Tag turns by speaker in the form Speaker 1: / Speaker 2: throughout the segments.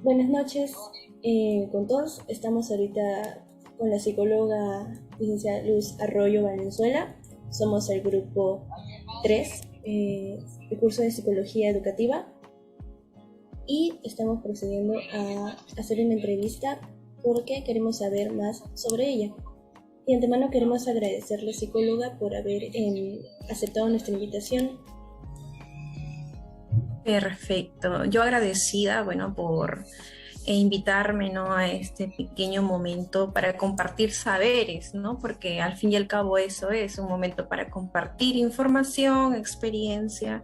Speaker 1: Buenas noches con todos. Estamos ahorita con la psicóloga licenciada Luz Arroyo Valenzuela. Somos el grupo 3 el curso de psicología educativa y estamos procediendo a hacer una entrevista porque queremos saber más sobre ella. Y de antemano queremos agradecerle, psicóloga, por haber aceptado nuestra invitación.
Speaker 2: Perfecto. Yo agradecida, bueno, por invitarme, ¿no? A este pequeño momento para compartir saberes, ¿no? Porque al fin y al cabo eso es un momento para compartir información, experiencia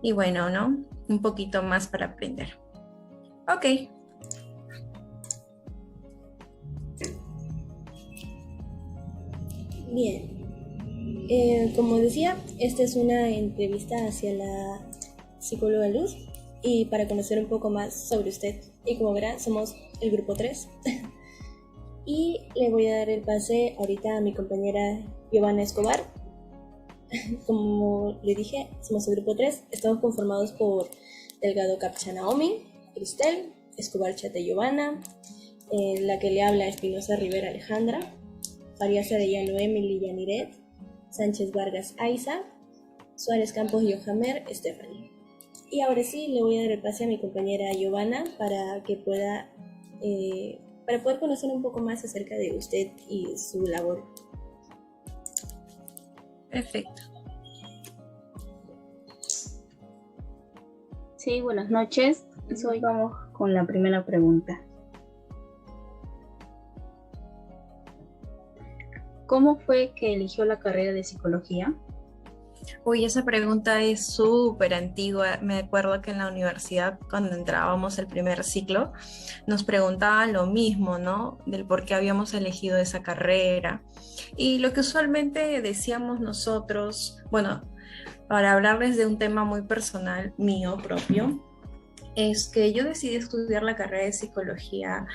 Speaker 2: y bueno, ¿no? Un poquito más para aprender. Ok.
Speaker 1: Bien, como decía, esta es una entrevista hacia la psicóloga Luz y para conocer un poco más sobre usted. Y como verán, somos el grupo 3 y le voy a dar el pase ahorita a mi compañera Giovanna Escobar. Como le dije, somos el grupo 3, estamos conformados por Delgado Capcha Naomi, Cristel, Escobar Chate Giovanna, la que le habla Espinosa Rivera Alejandra, Farias Arellano Emily Yaniret, Sánchez Vargas Aiza, Suárez Campos Yohamer Stephanie. Y ahora sí le voy a dar el pase a mi compañera Giovanna para que pueda para poder conocer un poco más acerca de usted y su labor.
Speaker 2: Perfecto.
Speaker 3: Sí, buenas noches. Hoy vamos con la primera pregunta. ¿Cómo fue que eligió la carrera de psicología?
Speaker 2: Uy, esa pregunta es súper antigua. Me acuerdo que en la universidad, cuando entrábamos el primer ciclo, nos preguntaban lo mismo, ¿no? Del por qué habíamos elegido esa carrera. Y lo que usualmente decíamos nosotros, bueno, para hablarles de un tema muy personal, mío propio, es que yo decidí estudiar la carrera de psicología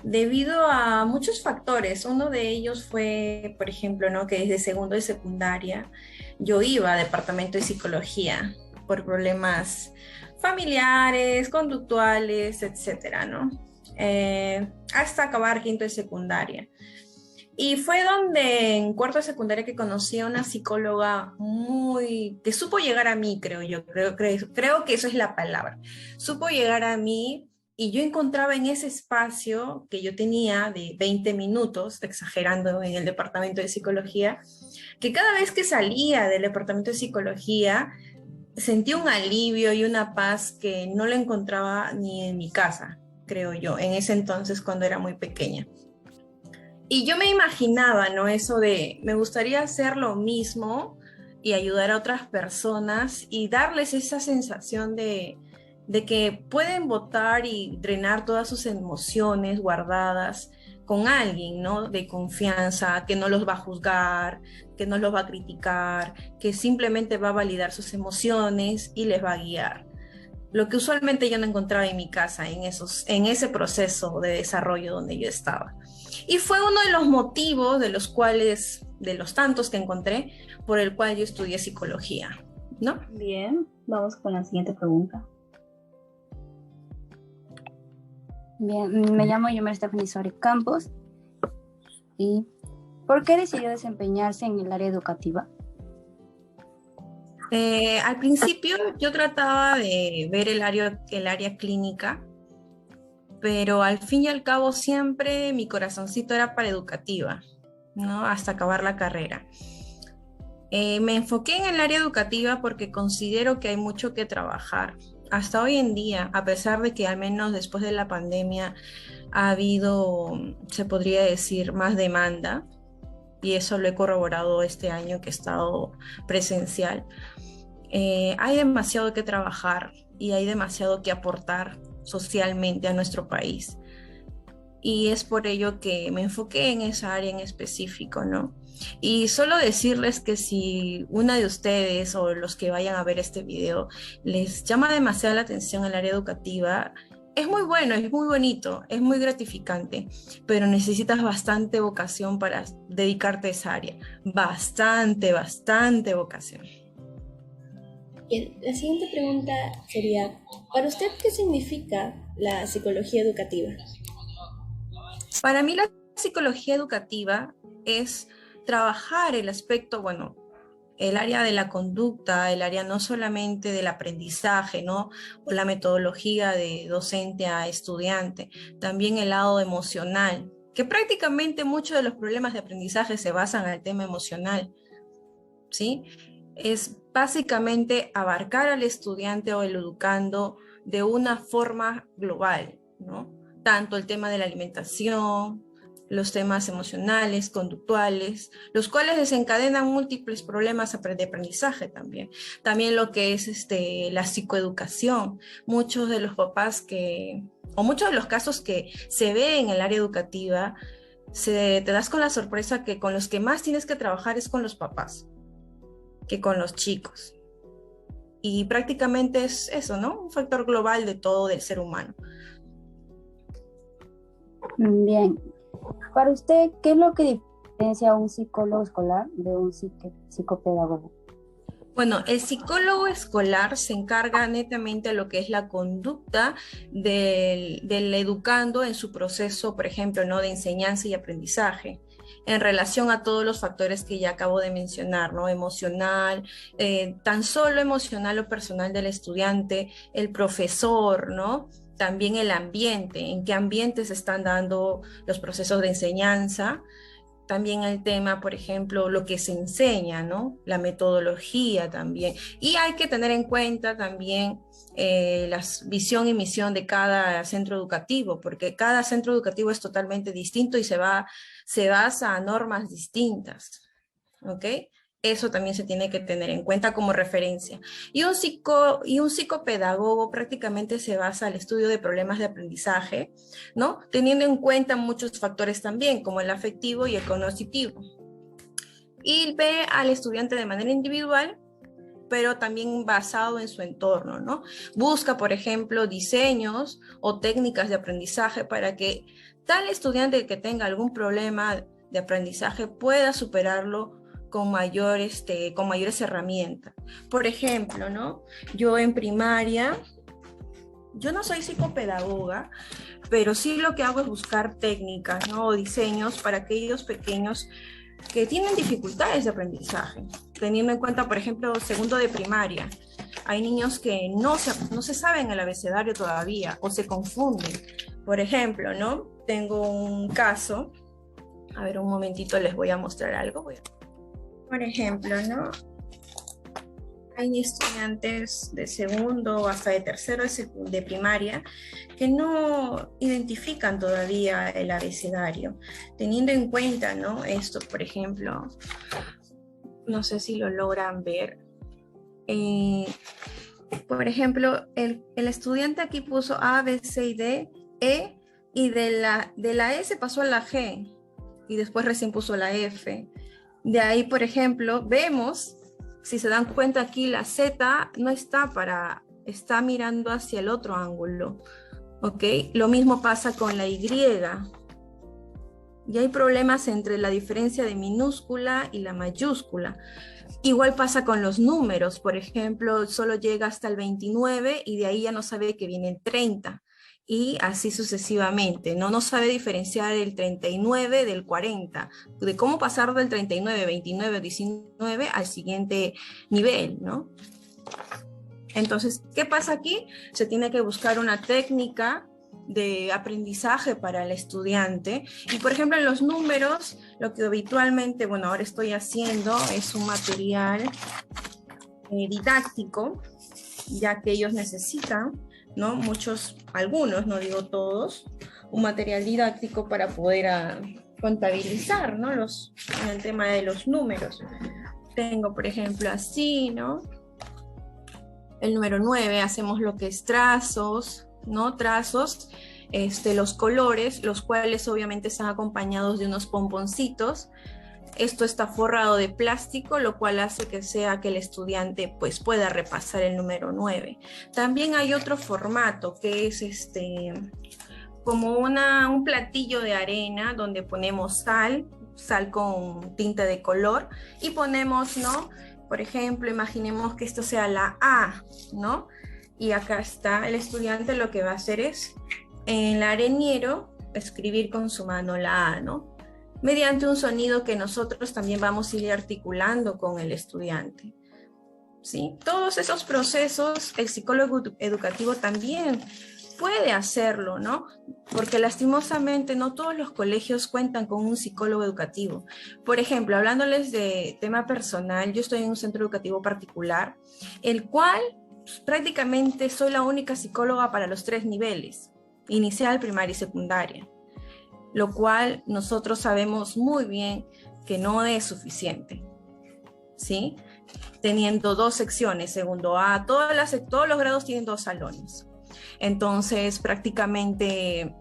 Speaker 2: debido a muchos factores. Uno de ellos fue, por ejemplo, ¿no? Que desde segundo y secundaria yo iba a departamento de psicología por problemas familiares, conductuales, etcétera, ¿no? Hasta acabar quinto de secundaria. Y fue donde en cuarto de secundaria que conocí a una psicóloga que supo llegar a mí, creo yo, creo que eso es la palabra. Supo llegar a mí y yo encontraba en ese espacio que yo tenía de 20 minutos, exagerando en el departamento de psicología, que cada vez que salía del departamento de psicología sentía un alivio y una paz que no la encontraba ni en mi casa, creo yo, en ese entonces cuando era muy pequeña. Y yo me imaginaba, ¿no? Eso de, me gustaría hacer lo mismo y ayudar a otras personas y darles esa sensación de que pueden votar y drenar todas sus emociones guardadas con alguien, ¿no? De confianza, que no los va a juzgar, que no los va a criticar, que simplemente va a validar sus emociones y les va a guiar. Lo que usualmente yo no encontraba en mi casa, en ese proceso de desarrollo donde yo estaba. Y fue uno de los motivos de los cuales, de los tantos que encontré, por el cual yo estudié psicología, ¿no?
Speaker 3: Bien, vamos con la siguiente pregunta.
Speaker 4: Bien, me llamo Yomer Stephanie Suárez Campos. ¿Y por qué decidió desempeñarse en el área educativa?
Speaker 2: Al principio yo trataba de ver el área clínica, pero al fin y al cabo siempre mi corazoncito era para educativa, ¿no? Hasta acabar la carrera. Me enfoqué en el área educativa porque considero que hay mucho que trabajar. Hasta hoy en día, a pesar de que al menos después de la pandemia ha habido, se podría decir, más demanda, y eso lo he corroborado este año que he estado presencial, hay demasiado que trabajar y hay demasiado que aportar socialmente a nuestro país. Y es por ello que me enfoqué en esa área en específico, ¿no? Y solo decirles que si una de ustedes o los que vayan a ver este video les llama demasiado la atención el área educativa, es muy bueno, es muy bonito, es muy gratificante, pero necesitas bastante vocación para dedicarte a esa área. Bastante, bastante vocación.
Speaker 1: Bien, la siguiente pregunta sería, ¿para usted qué significa la psicología educativa?
Speaker 2: Para mí la psicología educativa es trabajar el aspecto, bueno, el área de la conducta, el área no solamente del aprendizaje, ¿no? O la metodología de docente a estudiante, también el lado emocional, que prácticamente muchos de los problemas de aprendizaje se basan en el tema emocional, ¿sí? Es básicamente abarcar al estudiante o el educando de una forma global, ¿no? Tanto el tema de la alimentación, los temas emocionales, conductuales, los cuales desencadenan múltiples problemas de aprendizaje también. También lo que es la psicoeducación. Muchos de los papás o muchos de los casos que se ven en el área educativa, te das con la sorpresa que con los que más tienes que trabajar es con los papás, que con los chicos. Y prácticamente es eso, ¿no? Un factor global de todo del ser humano.
Speaker 4: Bien. Para usted, ¿qué es lo que diferencia a un psicólogo escolar de un psicopedagogo?
Speaker 2: Bueno, el psicólogo escolar se encarga netamente de lo que es la conducta del educando en su proceso, por ejemplo, ¿no? De enseñanza y aprendizaje, en relación a todos los factores que ya acabo de mencionar, ¿no? Emocional, tan solo emocional o personal del estudiante, el profesor, ¿no? También el ambiente, en qué ambiente se están dando los procesos de enseñanza. También el tema, por ejemplo, lo que se enseña, ¿no? La metodología también. Y hay que tener en cuenta también la visión y misión de cada centro educativo, porque cada centro educativo es totalmente distinto y se basa a normas distintas, ¿ok? Eso también se tiene que tener en cuenta como referencia. Y un psicopedagogo prácticamente se basa al estudio de problemas de aprendizaje, ¿no? Teniendo en cuenta muchos factores también, como el afectivo y el cognitivo. Y ve al estudiante de manera individual, pero también basado en su entorno, ¿no? Busca, por ejemplo, diseños o técnicas de aprendizaje para que tal estudiante que tenga algún problema de aprendizaje pueda superarlo con mayores herramientas. Por ejemplo, ¿no? Yo en primaria, yo no soy psicopedagoga, pero sí lo que hago es buscar técnicas, ¿no? O diseños para aquellos pequeños que tienen dificultades de aprendizaje, teniendo en cuenta, por ejemplo, segundo de primaria. Hay niños que no se saben el abecedario todavía o se confunden. Por ejemplo, ¿no? Tengo un caso, a ver, un momentito les voy a mostrar algo. Por ejemplo, ¿no? Hay estudiantes de segundo hasta de tercero de primaria que no identifican todavía el abecedario, teniendo en cuenta, ¿no? Esto, por ejemplo, no sé si lo logran ver. Por ejemplo, el estudiante aquí puso A, B, C y D, E, y de la E se pasó a la G, y después recién puso la F. De ahí, por ejemplo, vemos, si se dan cuenta aquí, la Z no está mirando hacia el otro ángulo, ¿ok? Lo mismo pasa con la Y. Y hay problemas entre la diferencia de minúscula y la mayúscula. Igual pasa con los números, por ejemplo, solo llega hasta el 29 y de ahí ya no sabe que viene el 30. Y así sucesivamente, no sabe diferenciar el 39 del 40, de cómo pasar del 39, 29, 19 al siguiente nivel, ¿no? Entonces, ¿qué pasa aquí? Se tiene que buscar una técnica de aprendizaje para el estudiante. Y por ejemplo, en los números, lo que habitualmente, bueno, ahora estoy haciendo es un material didáctico, ya que ellos necesitan, ¿no? Algunos, no digo todos, un material didáctico para poder contabilizar, ¿no? En el tema de los números. Tengo, por ejemplo, así, ¿no? El número 9, hacemos lo que es trazos, ¿no? Trazos, los colores, los cuales obviamente están acompañados de unos pomponcitos. Esto está forrado de plástico, lo cual hace que el estudiante pues, pueda repasar el número 9. También hay otro formato que es como un platillo de arena donde ponemos sal con tinta de color y ponemos, ¿no? Por ejemplo, imaginemos que esto sea la A, ¿no? Y acá está, el estudiante lo que va a hacer es, en la areniero, escribir con su mano la A, ¿no? Mediante un sonido que nosotros también vamos a ir articulando con el estudiante. ¿Sí? Todos esos procesos, el psicólogo educativo también puede hacerlo, ¿no? Porque lastimosamente no todos los colegios cuentan con un psicólogo educativo. Por ejemplo, hablándoles de tema personal, yo estoy en un centro educativo particular, el cual prácticamente soy la única psicóloga para los 3 niveles, inicial, primaria y secundaria, lo cual nosotros sabemos muy bien que no es suficiente, ¿sí? Teniendo 2 secciones, segundo A, todos los grados tienen 2 salones. Entonces, prácticamente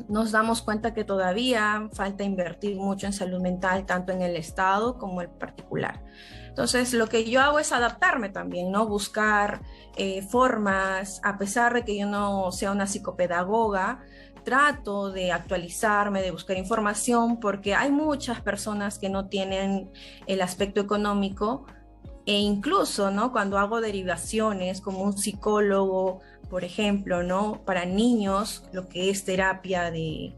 Speaker 2: nos damos cuenta que todavía falta invertir mucho en salud mental, tanto en el Estado como en el particular. Entonces, lo que yo hago es adaptarme también, ¿no? Buscar formas, a pesar de que yo no sea una psicopedagoga, trato de actualizarme, de buscar información, porque hay muchas personas que no tienen el aspecto económico, e incluso, ¿no? Cuando hago derivaciones como un psicólogo, por ejemplo, ¿no? Para niños, lo que es terapia de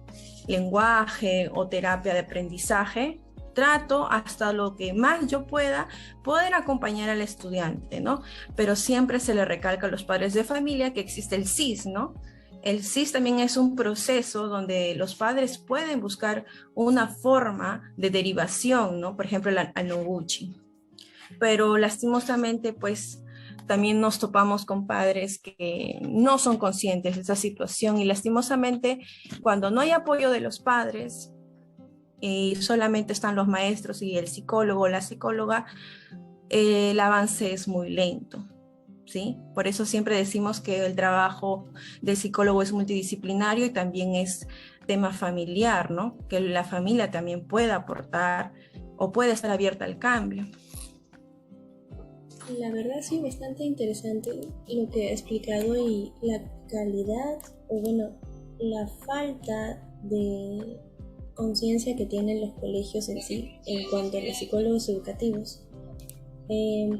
Speaker 2: lenguaje o terapia de aprendizaje, trato hasta lo que más yo pueda poder acompañar al estudiante, ¿no? Pero siempre se le recalca a los padres de familia que existe el SIS, ¿no? El SIS también es un proceso donde los padres pueden buscar una forma de derivación, ¿no? Por ejemplo, al Noguchi. Pero lastimosamente, pues, también nos topamos con padres que no son conscientes de esa situación y lastimosamente, cuando no hay apoyo de los padres y solamente están los maestros y el psicólogo o la psicóloga, el avance es muy lento, ¿sí? Por eso siempre decimos que el trabajo del psicólogo es multidisciplinario y también es tema familiar, ¿no? Que la familia también pueda aportar o puede estar abierta al cambio.
Speaker 1: La verdad sí, bastante interesante lo que ha explicado y la calidad, o bueno, la falta de conciencia que tienen los colegios en sí en cuanto a los psicólogos educativos.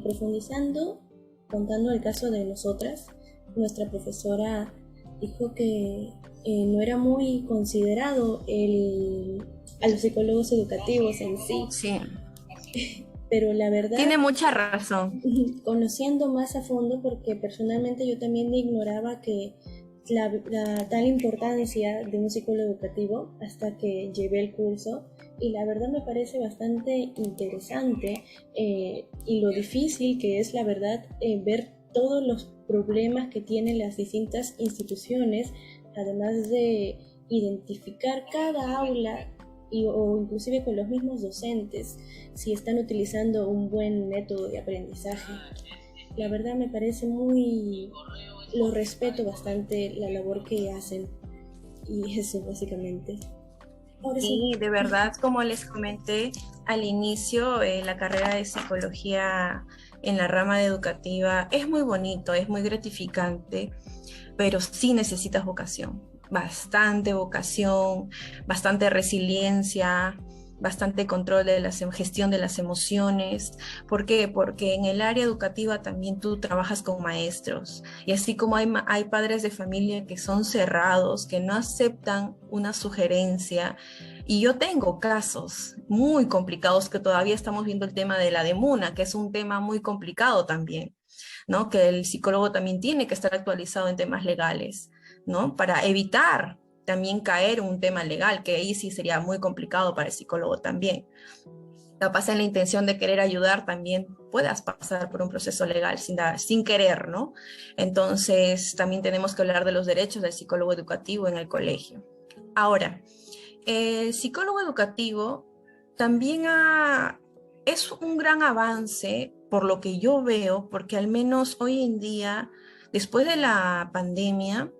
Speaker 1: Profundizando, contando el caso de nosotras, nuestra profesora dijo que no era muy considerado a los psicólogos educativos en sí.
Speaker 2: Sí.
Speaker 1: Pero la verdad...
Speaker 2: Tiene mucha razón.
Speaker 1: Conociendo más a fondo, porque personalmente yo también ignoraba que la tal importancia de un psicólogo educativo hasta que llevé el curso, y la verdad me parece bastante interesante y lo difícil que es, la verdad, ver todos los problemas que tienen las distintas instituciones, además de identificar cada aula o inclusive con los mismos docentes, si están utilizando un buen método de aprendizaje. La verdad me parece lo respeto bastante la labor que hacen, y eso básicamente. Ahora
Speaker 2: sí, de verdad, como les comenté al inicio, la carrera de psicología en la rama educativa es muy bonito, es muy gratificante, pero sí necesitas vocación, bastante resiliencia, bastante control de la gestión de las emociones. ¿Por qué? Porque en el área educativa también tú trabajas con maestros, y así como hay padres de familia que son cerrados, que no aceptan una sugerencia, y yo tengo casos muy complicados que todavía estamos viendo el tema de la demuna, que es un tema muy complicado también, ¿no? Que el psicólogo también tiene que estar actualizado en temas legales, ¿no? Para evitar también caer en un tema legal, que ahí sí sería muy complicado para el psicólogo también. Capaz en la intención de querer ayudar también puedas pasar por un proceso legal sin querer, ¿no? Entonces también tenemos que hablar de los derechos del psicólogo educativo en el colegio. Ahora, el psicólogo educativo también es un gran avance por lo que yo veo, porque al menos hoy en día, después de la pandemia,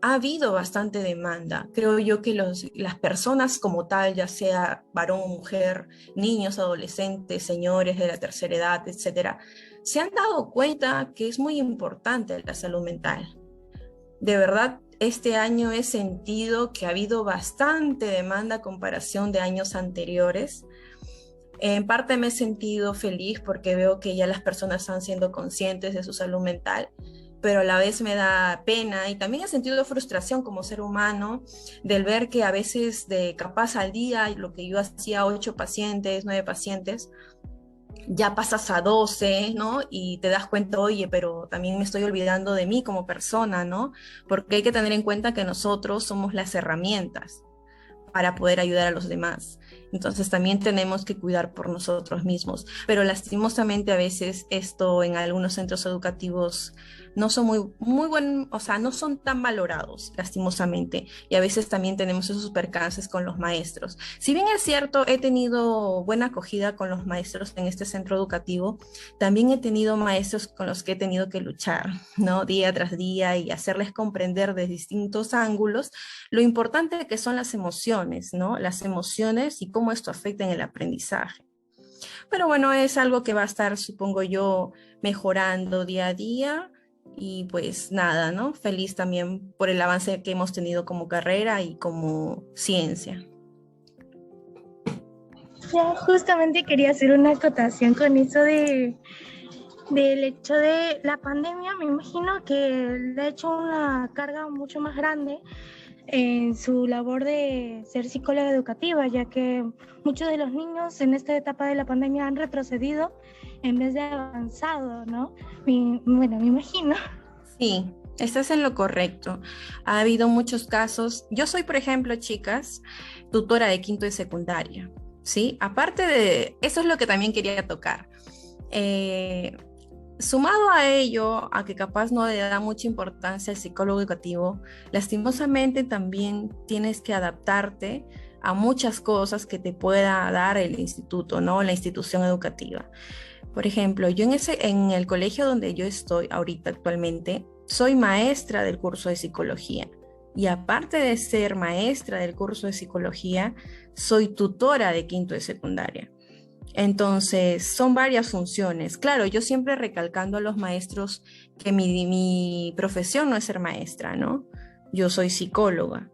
Speaker 2: ha habido bastante demanda. Creo yo que las personas como tal, ya sea varón o mujer, niños, adolescentes, señores de la tercera edad, etcétera, se han dado cuenta que es muy importante la salud mental. De verdad, este año he sentido que ha habido bastante demanda a comparación de años anteriores. En parte me he sentido feliz porque veo que ya las personas están siendo conscientes de su salud mental, pero a la vez me da pena y también he sentido frustración como ser humano del ver que a veces de capaz al día, lo que yo hacía 8 pacientes, 9 pacientes, ya pasas a 12, ¿no? Y te das cuenta, oye, pero también me estoy olvidando de mí como persona, ¿no? Porque hay que tener en cuenta que nosotros somos las herramientas para poder ayudar a los demás. Entonces también tenemos que cuidar por nosotros mismos. Pero lastimosamente a veces esto en algunos centros educativos no son muy buenos, o sea, no son tan valorados, lastimosamente. Y a veces también tenemos esos percances con los maestros. Si bien es cierto, he tenido buena acogida con los maestros en este centro educativo, también he tenido maestros con los que he tenido que luchar, ¿no? Día tras día y hacerles comprender de distintos ángulos lo importante que son las emociones, ¿no? Las emociones y cómo esto afecta en el aprendizaje. Pero bueno, es algo que va a estar, supongo yo, mejorando día a día y pues nada, ¿no? Feliz también por el avance que hemos tenido como carrera y como ciencia.
Speaker 5: Ya, justamente quería hacer una acotación con eso del hecho de la pandemia. Me imagino que le ha hecho una carga mucho más grande en su labor de ser psicóloga educativa, ya que muchos de los niños en esta etapa de la pandemia han retrocedido en vez de avanzado, ¿no? Bueno, me imagino.
Speaker 2: Sí, estás en lo correcto. Ha habido muchos casos. Yo soy, por ejemplo, chicas, tutora de quinto de secundaria, ¿sí? Aparte de, eso es lo que también quería tocar. Sumado a ello, a que capaz no le da mucha importancia al psicólogo educativo, lastimosamente también tienes que adaptarte a muchas cosas que te pueda dar el instituto, ¿no? La institución educativa. Por ejemplo, yo en el colegio donde yo estoy ahorita actualmente, soy maestra del curso de psicología. Y aparte de ser maestra del curso de psicología, soy tutora de quinto de secundaria. Entonces, son varias funciones. Claro, yo siempre recalcando a los maestros que mi profesión no es ser maestra, ¿no? Yo soy psicóloga.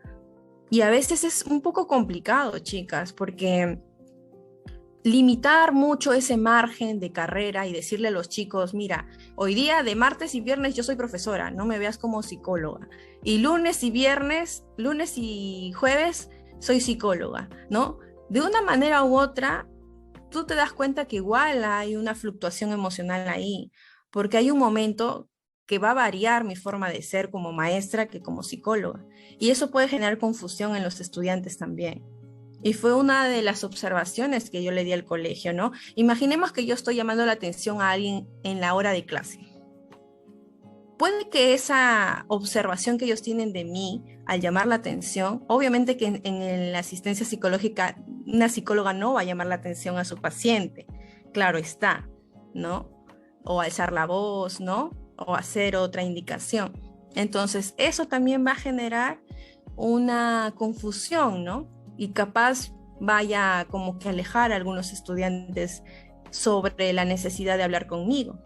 Speaker 2: Y a veces es un poco complicado, chicas, porque limitar mucho ese margen de carrera y decirle a los chicos, mira, hoy día de martes y viernes yo soy profesora, no me veas como psicóloga. Y lunes y jueves soy psicóloga, ¿no? De una manera u otra, tú te das cuenta que igual hay una fluctuación emocional ahí, porque hay un momento que va a variar mi forma de ser como maestra que como psicóloga. Y eso puede generar confusión en los estudiantes también. Y fue una de las observaciones que yo le di al colegio, ¿no? Imaginemos que yo estoy llamando la atención a alguien en la hora de clase. Puede que esa observación que ellos tienen de mí al llamar la atención, obviamente que en la asistencia psicológica, una psicóloga no va a llamar la atención a su paciente, claro está, ¿no? O alzar la voz, ¿no? O hacer otra indicación. Entonces, eso también va a generar una confusión, ¿no? Y capaz vaya como que alejar a algunos estudiantes sobre la necesidad de hablar conmigo.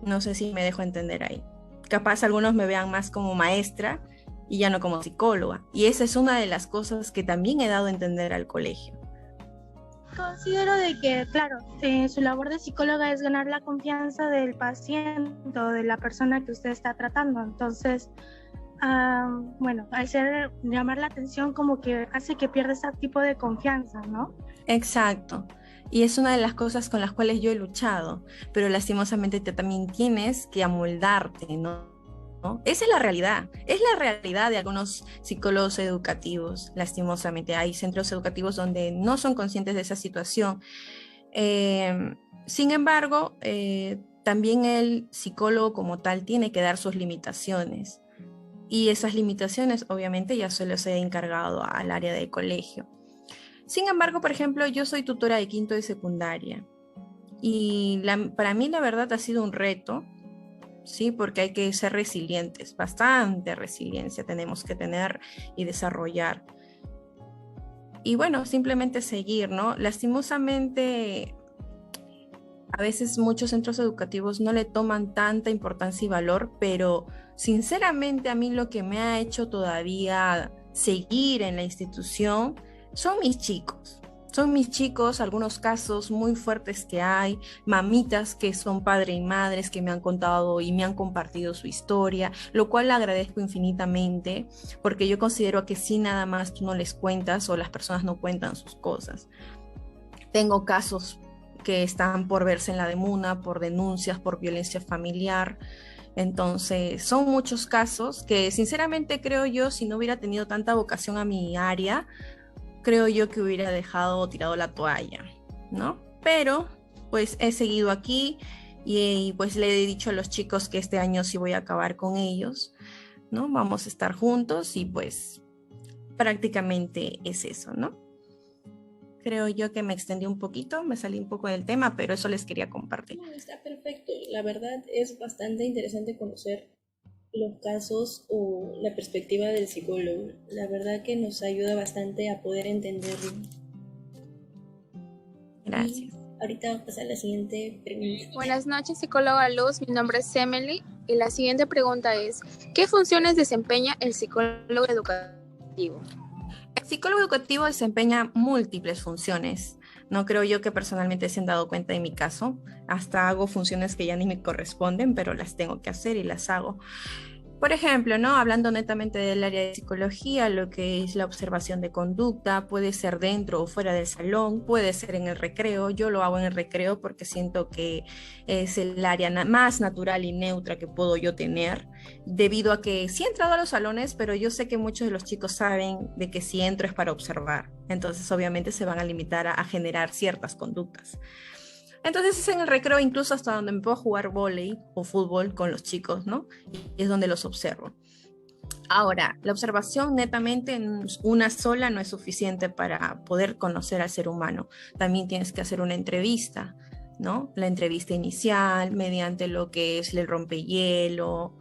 Speaker 2: No sé si me dejo entender ahí. Capaz algunos me vean más como maestra y ya no como psicóloga. Y esa es una de las cosas que también he dado a entender al colegio.
Speaker 5: Considero de que, claro, su labor de psicóloga es ganar la confianza del paciente o de la persona que usted está tratando. Entonces, bueno, al llamar la atención como que hace que pierda ese tipo de confianza, ¿no?
Speaker 2: Exacto. Y es una de las cosas con las cuales yo he luchado, pero lastimosamente también tienes que amoldarte, ¿no? Esa es la realidad de algunos psicólogos educativos, lastimosamente. Hay centros educativos donde no son conscientes de esa situación. Sin embargo, también el psicólogo como tal tiene que dar sus limitaciones. Y esas limitaciones obviamente ya se los he encargado al área del colegio. Sin embargo, por ejemplo, yo soy tutora de quinto de secundaria y para mí la verdad ha sido un reto, ¿sí? Porque hay que ser resilientes, bastante resiliencia tenemos que tener y desarrollar. Y bueno, simplemente seguir, ¿no? Lastimosamente, a veces muchos centros educativos no le toman tanta importancia y valor, pero sinceramente a mí lo que me ha hecho todavía seguir en la institución son mis chicos. son mis chicos, algunos casos muy fuertes que hay, mamitas que son padre y madres que me han contado y me han compartido su historia, lo cual agradezco infinitamente, porque yo considero que si nada más tú no les cuentas o las personas no cuentan sus cosas. Tengo casos que están por verse en la demuna, por denuncias, por violencia familiar. Entonces, son muchos casos que sinceramente creo yo, si no hubiera tenido tanta vocación a mi área, creo yo que hubiera dejado o tirado la toalla, ¿no? Pero pues he seguido aquí y pues le he dicho a los chicos que este año sí voy a acabar con ellos, ¿no? Vamos a estar juntos y pues prácticamente es eso, ¿no? Creo yo que me extendí un poquito, me salí un poco del tema, pero eso les quería compartir.
Speaker 1: No, está perfecto. La verdad es bastante interesante conocer los casos o la perspectiva del psicólogo. La verdad que nos ayuda bastante a poder entenderlo.
Speaker 2: Gracias.
Speaker 1: Y ahorita vamos a pasar a la siguiente pregunta.
Speaker 6: Buenas noches, psicóloga Luz. Mi nombre es Emily y la siguiente pregunta es: ¿qué funciones desempeña el psicólogo educativo?
Speaker 2: El psicólogo educativo desempeña múltiples funciones. No creo yo que personalmente se han dado cuenta en mi caso. Hasta hago funciones que ya ni me corresponden, pero las tengo que hacer y las hago. Por ejemplo, ¿no? Hablando netamente del área de psicología, lo que es la observación de conducta, puede ser dentro o fuera del salón, puede ser en el recreo. Yo lo hago en el recreo porque siento que es el área más natural y neutra que puedo yo tener, debido a que sí he entrado a los salones, pero yo sé que muchos de los chicos saben de que si entro es para observar. Entonces, obviamente, se van a limitar a generar ciertas conductas. Entonces es en el recreo, incluso hasta donde me puedo jugar vóley o fútbol con los chicos, ¿no? Y es donde los observo. Ahora, la observación netamente en una sola no es suficiente para poder conocer al ser humano. También tienes que hacer una entrevista, ¿no? La entrevista inicial, mediante lo que es el rompehielo,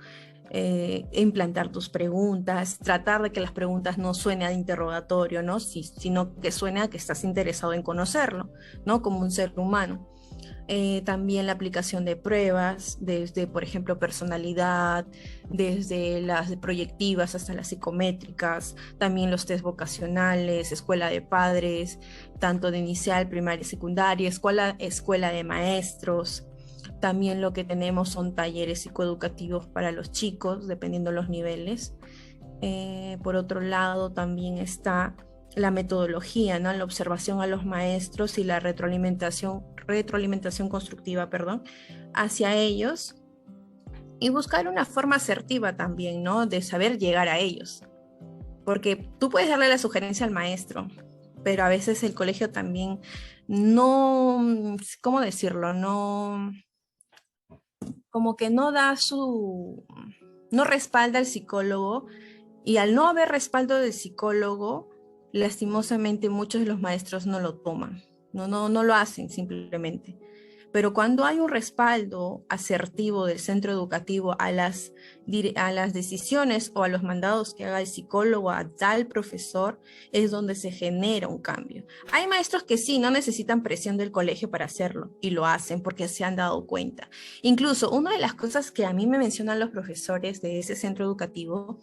Speaker 2: implantar tus preguntas, tratar de que las preguntas no suenen a interrogatorio, ¿no? Sino que suene a que estás interesado en conocerlo, ¿no? Como un ser humano. También la aplicación de pruebas, desde, por ejemplo, personalidad, desde las proyectivas hasta las psicométricas, también los test vocacionales, escuela de padres, tanto de inicial, primaria y secundaria, escuela de maestros. También lo que tenemos son talleres psicoeducativos para los chicos, dependiendo los niveles. Por otro lado, también está la metodología, ¿no? La observación a los maestros y la retroalimentación constructiva, hacia ellos, y buscar una forma asertiva también, ¿no? De saber llegar a ellos. Porque tú puedes darle la sugerencia al maestro, pero a veces el colegio también no, ¿cómo decirlo? No, como que no no respalda al psicólogo, y al no haber respaldo del psicólogo, lastimosamente muchos de los maestros no lo toman, no lo hacen simplemente. Pero cuando hay un respaldo asertivo del centro educativo a las decisiones o a los mandados que haga el psicólogo a tal profesor, es donde se genera un cambio. Hay maestros que sí, no necesitan presión del colegio para hacerlo, y lo hacen porque se han dado cuenta. Incluso una de las cosas que a mí me mencionan los profesores de ese centro educativo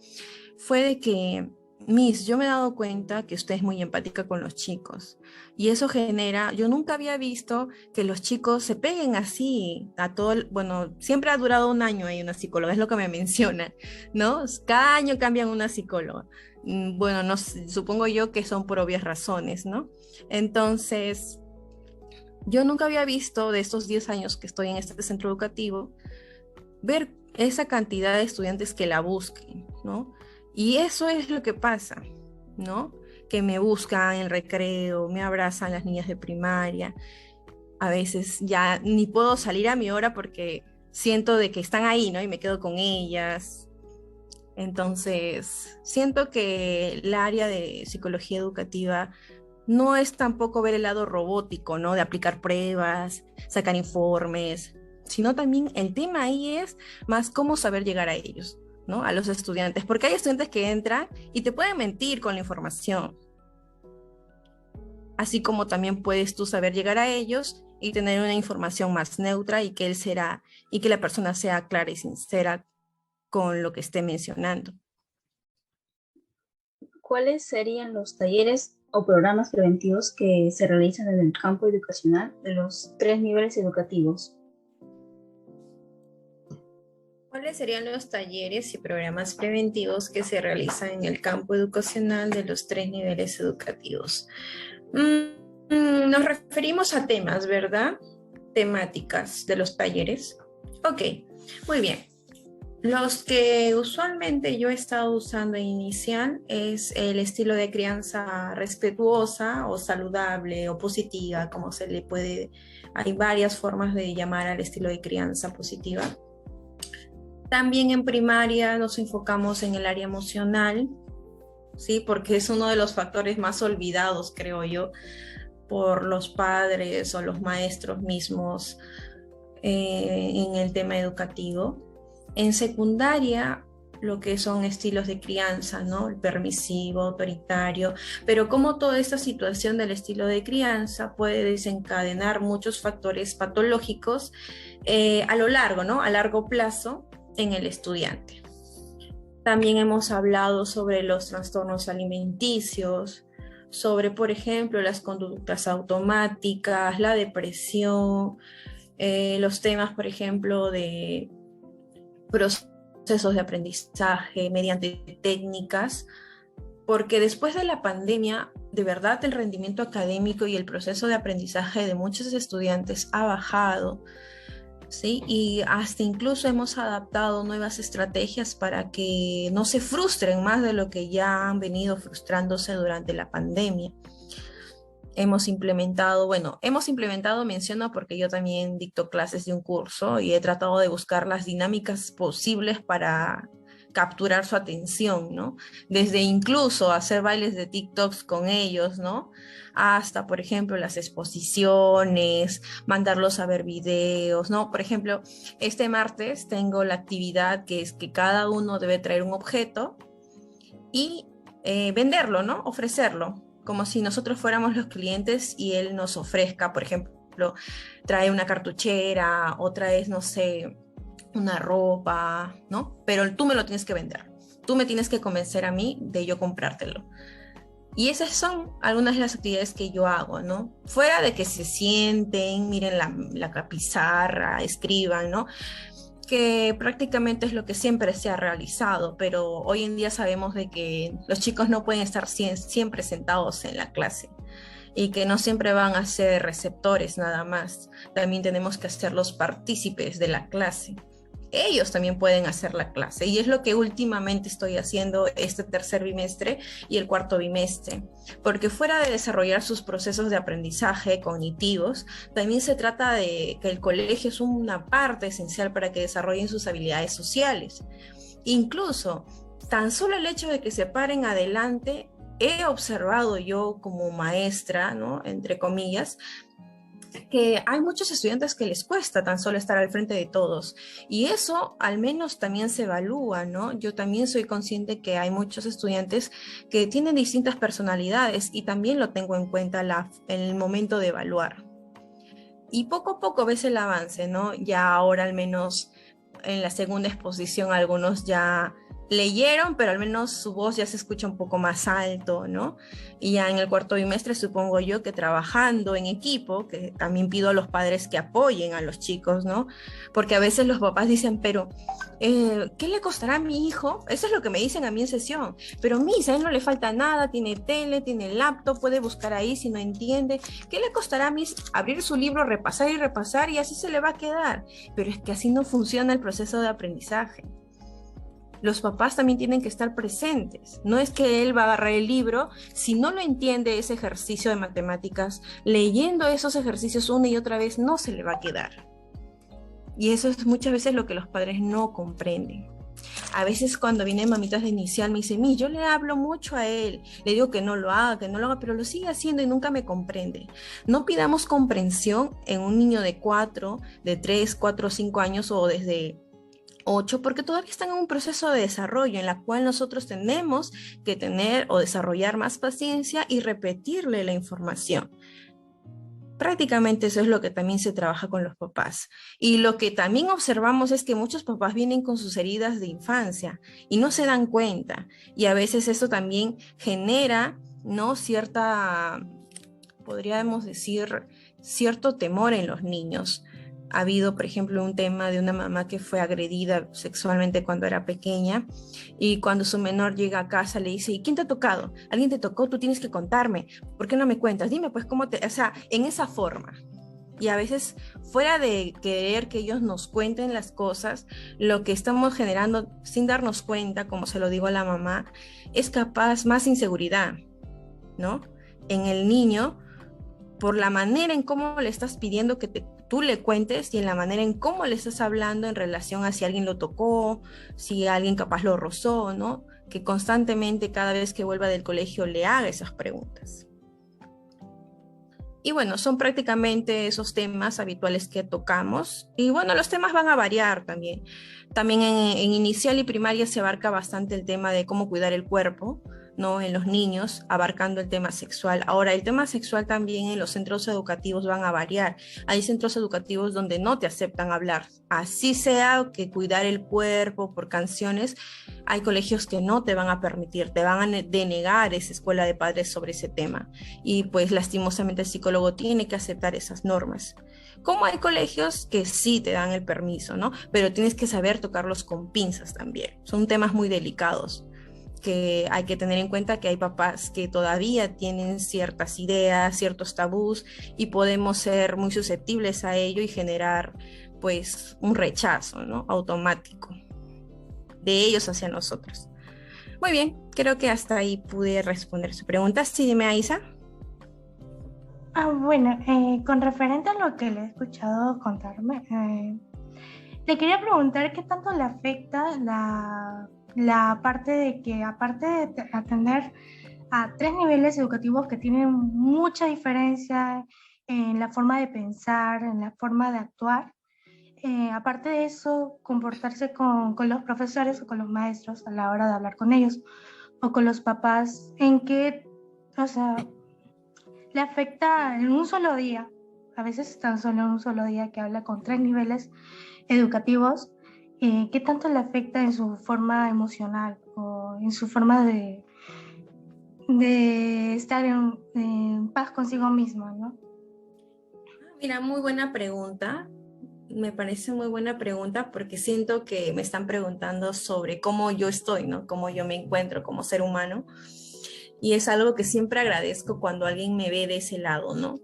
Speaker 2: fue de que: Miss, yo me he dado cuenta que usted es muy empática con los chicos, y eso genera, yo nunca había visto que los chicos se peguen así a todo, bueno, siempre ha durado un año ahí una psicóloga, es lo que me menciona, ¿no? Cada año cambian una psicóloga. Bueno, no, supongo yo que son por obvias razones, ¿no? Entonces, yo nunca había visto, de estos 10 años que estoy en este centro educativo, ver esa cantidad de estudiantes que la busquen, ¿no? Y eso es lo que pasa, ¿no? Que me buscan en el recreo, me abrazan las niñas de primaria. A veces ya ni puedo salir a mi hora porque siento de que están ahí, ¿no? Y me quedo con ellas. Entonces, siento que el área de psicología educativa no es tampoco ver el lado robótico, ¿no? De aplicar pruebas, sacar informes, sino también el tema ahí es más cómo saber llegar a ellos, ¿no? A los estudiantes, porque hay estudiantes que entran y te pueden mentir con la información, así como también puedes tú saber llegar a ellos y tener una información más neutra, y que la persona sea clara y sincera con lo que esté mencionando.
Speaker 3: ¿Cuáles serían los talleres o programas preventivos que se realizan en el campo educacional de los 3 niveles educativos?
Speaker 2: ¿Cuáles serían los talleres y programas preventivos que se realizan en el campo educacional de los 3 niveles educativos? Nos referimos a temas, ¿verdad? Temáticas de los talleres. Ok, muy bien. Los que usualmente yo he estado usando en inicial es el estilo de crianza respetuosa o saludable o positiva, como se le puede, hay varias formas de llamar al estilo de crianza positiva. También en primaria nos enfocamos en el área emocional, ¿sí? Porque es uno de los factores más olvidados, creo yo, por los padres o los maestros mismos en el tema educativo. En secundaria, lo que son estilos de crianza, ¿no? El permisivo, autoritario, pero como toda esta situación del estilo de crianza puede desencadenar muchos factores patológicos a lo largo, ¿no? A largo plazo en el estudiante. También hemos hablado sobre los trastornos alimenticios, sobre, por ejemplo, las conductas automáticas, la depresión, los temas, por ejemplo, de procesos de aprendizaje mediante técnicas, porque después de la pandemia, de verdad el rendimiento académico y el proceso de aprendizaje de muchos estudiantes ha bajado, ¿sí? Y hasta incluso hemos adaptado nuevas estrategias para que no se frustren más de lo que ya han venido frustrándose durante la pandemia. Hemos implementado, menciono porque yo también dicto clases de un curso y he tratado de buscar las dinámicas posibles para capturar su atención, ¿no? Desde incluso hacer bailes de TikToks con ellos, ¿no? Hasta, por ejemplo, las exposiciones, mandarlos a ver videos, ¿no? Por ejemplo, este martes tengo la actividad que es que cada uno debe traer un objeto y venderlo, ¿no? Ofrecerlo, como si nosotros fuéramos los clientes y él nos ofrezca, por ejemplo, trae una cartuchera o traes, no sé, una ropa, ¿no? Pero tú me lo tienes que vender. Tú me tienes que convencer a mí de yo comprártelo. Y esas son algunas de las actividades que yo hago, ¿no? Fuera de que se sienten, miren la pizarra, escriban, ¿no? Que prácticamente es lo que siempre se ha realizado, pero hoy en día sabemos de que los chicos no pueden estar siempre sentados en la clase y que no siempre van a ser receptores nada más. También tenemos que hacerlos partícipes de la clase. Ellos también pueden hacer la clase y es lo que últimamente estoy haciendo este tercer bimestre y el cuarto bimestre, porque fuera de desarrollar sus procesos de aprendizaje cognitivos, también se trata de que el colegio es una parte esencial para que desarrollen sus habilidades sociales. Incluso, tan solo el hecho de que se paren adelante, he observado yo como maestra, ¿no? Entre comillas, que hay muchos estudiantes que les cuesta tan solo estar al frente de todos y eso al menos también se evalúa, ¿no? Yo también soy consciente que hay muchos estudiantes que tienen distintas personalidades y también lo tengo en cuenta en el momento de evaluar. Y poco a poco ves el avance, ¿no? Ya ahora al menos en la segunda exposición algunos ya leyeron, pero al menos su voz ya se escucha un poco más alto, ¿no? Y ya en el cuarto bimestre supongo yo que trabajando en equipo, que también pido a los padres que apoyen a los chicos, ¿no? Porque a veces los papás dicen, pero ¿qué le costará a mi hijo? Eso es lo que me dicen a mí en sesión. Pero a él no le falta nada, tiene tele, tiene laptop, puede buscar ahí si no entiende. ¿Qué le costará a mí abrir su libro, repasar y repasar y así se le va a quedar? Pero es que así no funciona el proceso de aprendizaje. Los papás también tienen que estar presentes. No es que él va a agarrar el libro, si no lo entiende ese ejercicio de matemáticas, leyendo esos ejercicios una y otra vez no se le va a quedar. Y eso es muchas veces lo que los padres no comprenden. A veces cuando vienen mamitas de inicial me dicen, yo le hablo mucho a él, le digo que no lo haga, pero lo sigue haciendo y nunca me comprende. No pidamos comprensión en un niño de 4, de 3, 4, 5 años o desde 8, porque todavía están en un proceso de desarrollo en la cual nosotros tenemos que tener o desarrollar más paciencia y repetirle la información. Prácticamente eso es lo que también se trabaja con los papás. Y lo que también observamos es que muchos papás vienen con sus heridas de infancia y no se dan cuenta. Y a veces eso también genera ¿no? Podríamos decir, cierto temor en los niños. Ha habido, por ejemplo, un tema de una mamá que fue agredida sexualmente cuando era pequeña y cuando su menor llega a casa le dice, ¿y quién te ha tocado? ¿Alguien te tocó? Tú tienes que contarme. ¿Por qué no me cuentas? Dime, pues, cómo te... O sea, en esa forma. Y a veces, fuera de querer que ellos nos cuenten las cosas, lo que estamos generando sin darnos cuenta, como se lo digo a la mamá, es capaz más inseguridad, ¿no? En el niño, por la manera en cómo le estás pidiendo que tú le cuentes y en la manera en cómo le estás hablando en relación a si alguien lo tocó, si alguien capaz lo rozó, ¿no? Que constantemente cada vez que vuelva del colegio le haga esas preguntas. Y bueno, son prácticamente esos temas habituales que tocamos. Y bueno, los temas van a variar también. También en inicial y primaria se abarca bastante el tema de cómo cuidar el cuerpo, ¿no? En los niños, abarcando el tema sexual. Ahora, el tema sexual también en los centros educativos van a variar. Hay centros educativos donde no te aceptan hablar. Así sea que cuidar el cuerpo por canciones, hay colegios que no te van a permitir, te van a denegar esa escuela de padres sobre ese tema. Y pues lastimosamente el psicólogo tiene que aceptar esas normas. Como hay colegios que sí te dan el permiso, ¿no? Pero tienes que saber tocarlos con pinzas también. Son temas muy delicados, que hay que tener en cuenta que hay papás que todavía tienen ciertas ideas, ciertos tabús, y podemos ser muy susceptibles a ello y generar pues un rechazo, ¿no? Automático de ellos hacia nosotros. Muy bien, creo que hasta ahí pude responder su pregunta. Sí, dime, Aiza.
Speaker 5: Bueno, con referente a lo que le he escuchado contarme, le quería preguntar qué tanto le afecta la parte de que, aparte de atender a 3 niveles educativos que tienen mucha diferencia en la forma de pensar, en la forma de actuar, aparte de eso, comportarse con los profesores o con los maestros a la hora de hablar con ellos, o con los papás, en que, o sea, le afecta en un solo día, a veces tan solo en un solo día que habla con 3 niveles educativos, ¿qué tanto le afecta en su forma emocional o en su forma de estar en paz consigo mismo, ¿no?
Speaker 2: Mira, muy buena pregunta. Me parece muy buena pregunta porque siento que me están preguntando sobre cómo yo estoy, ¿no? Cómo yo me encuentro como ser humano. Y es algo que siempre agradezco cuando alguien me ve de ese lado, ¿no?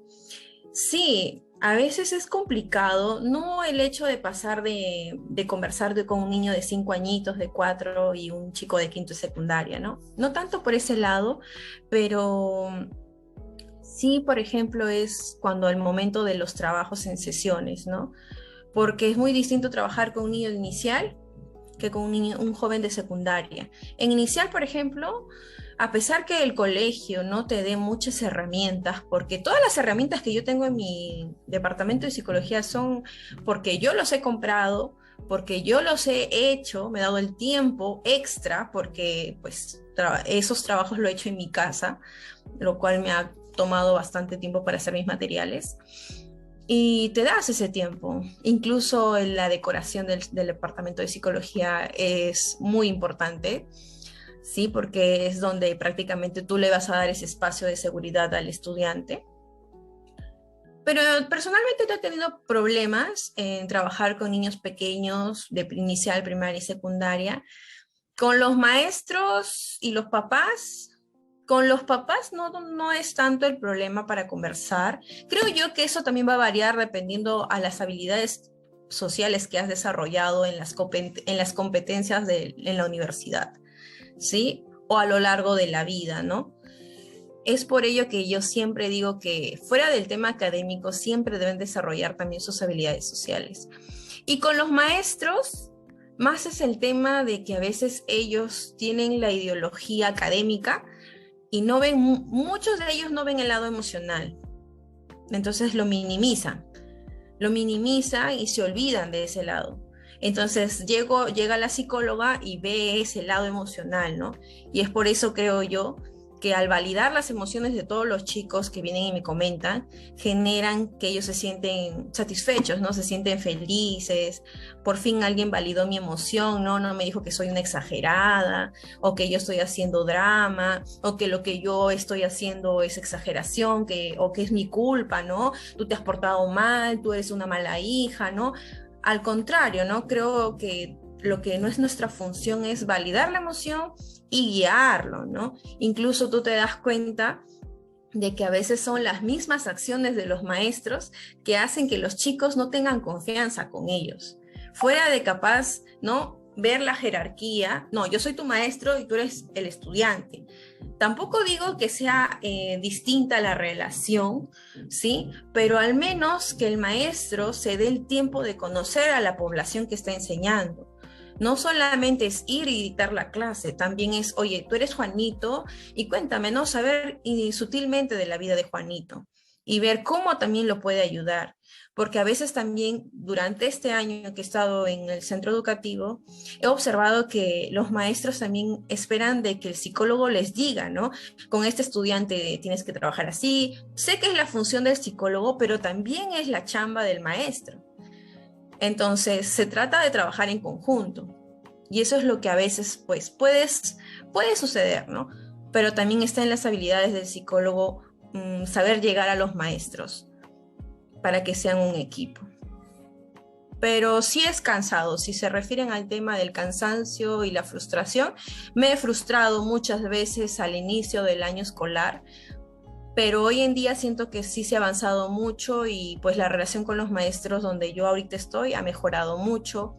Speaker 2: Sí, a veces es complicado, no el hecho de pasar de conversar con un niño de 5 añitos, de 4 y un chico de quinto y secundaria, ¿no? No tanto por ese lado, pero sí, por ejemplo, es cuando el momento de los trabajos en sesiones, ¿no? Porque es muy distinto trabajar con un niño de inicial que con un joven de secundaria. En inicial, por ejemplo, a pesar que el colegio no te dé muchas herramientas, porque todas las herramientas que yo tengo en mi departamento de psicología son porque yo los he comprado, porque yo los he hecho, me he dado el tiempo extra, porque pues esos trabajos lo he hecho en mi casa, lo cual me ha tomado bastante tiempo para hacer mis materiales. Y te das ese tiempo. Incluso en la decoración del departamento de psicología es muy importante, ¿sí? Porque es donde prácticamente tú le vas a dar ese espacio de seguridad al estudiante. Pero personalmente no he tenido problemas en trabajar con niños pequeños de inicial, primaria y secundaria. Con los maestros y los papás, con los papás no es tanto el problema para conversar. Creo yo que eso también va a variar dependiendo a las habilidades sociales que has desarrollado en las competencias en la universidad, ¿sí? O a lo largo de la vida, ¿no? Es por ello que yo siempre digo que fuera del tema académico siempre deben desarrollar también sus habilidades sociales. Y con los maestros, más es el tema de que a veces ellos tienen la ideología académica y no ven, muchos de ellos no ven el lado emocional. Entonces lo minimizan y se olvidan de ese lado. Entonces llega la psicóloga y ve ese lado emocional, ¿no? Y es por eso creo yo que al validar las emociones de todos los chicos que vienen y me comentan, generan que ellos se sienten satisfechos, ¿no? Se sienten felices, por fin alguien validó mi emoción, ¿no? No me dijo que soy una exagerada, o que yo estoy haciendo drama, o que lo que yo estoy haciendo es exageración, o que es mi culpa, ¿no? Tú te has portado mal, tú eres una mala hija, ¿no? Al contrario, ¿no? Creo que lo que no es nuestra función es validar la emoción y guiarlo, ¿no? Incluso tú te das cuenta de que a veces son las mismas acciones de los maestros que hacen que los chicos no tengan confianza con ellos. Fuera de capaz, ¿no? Ver la jerarquía, no, yo soy tu maestro y tú eres el estudiante. Tampoco digo que sea distinta la relación, ¿sí? Pero al menos que el maestro se dé el tiempo de conocer a la población que está enseñando. No solamente es ir y dictar la clase, también es, oye, tú eres Juanito y cuéntame, ¿no? Saber sutilmente de la vida de Juanito y ver cómo también lo puede ayudar. Porque a veces también durante este año que he estado en el centro educativo, he observado que los maestros también esperan de que el psicólogo les diga, ¿no? Con este estudiante tienes que trabajar así. Sé que es la función del psicólogo, pero también es la chamba del maestro. Entonces, se trata de trabajar en conjunto. Y eso es lo que a veces, pues, puede suceder, ¿no? Pero también está en las habilidades del psicólogo saber llegar a los maestros para que sean un equipo. Pero sí es cansado. Si se refieren al tema del cansancio y la frustración, me he frustrado muchas veces al inicio del año escolar, pero hoy en día siento que sí se ha avanzado mucho y pues la relación con los maestros donde yo ahorita estoy ha mejorado mucho,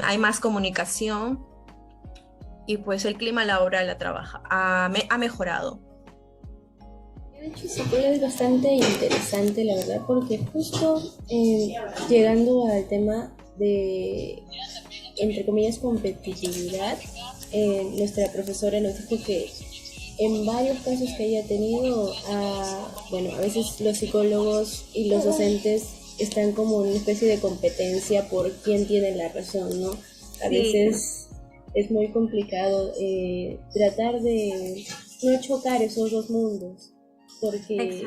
Speaker 2: hay más comunicación y pues el clima laboral ha mejorado.
Speaker 1: De hecho, psicólogo es bastante interesante, la verdad, porque justo llegando al tema de, entre comillas, competitividad, nuestra profesora nos dijo que en varios casos que ella ha tenido, a veces los psicólogos y los docentes están como en una especie de competencia por quién tiene la razón, ¿no? A veces es muy complicado tratar de no chocar esos dos mundos, porque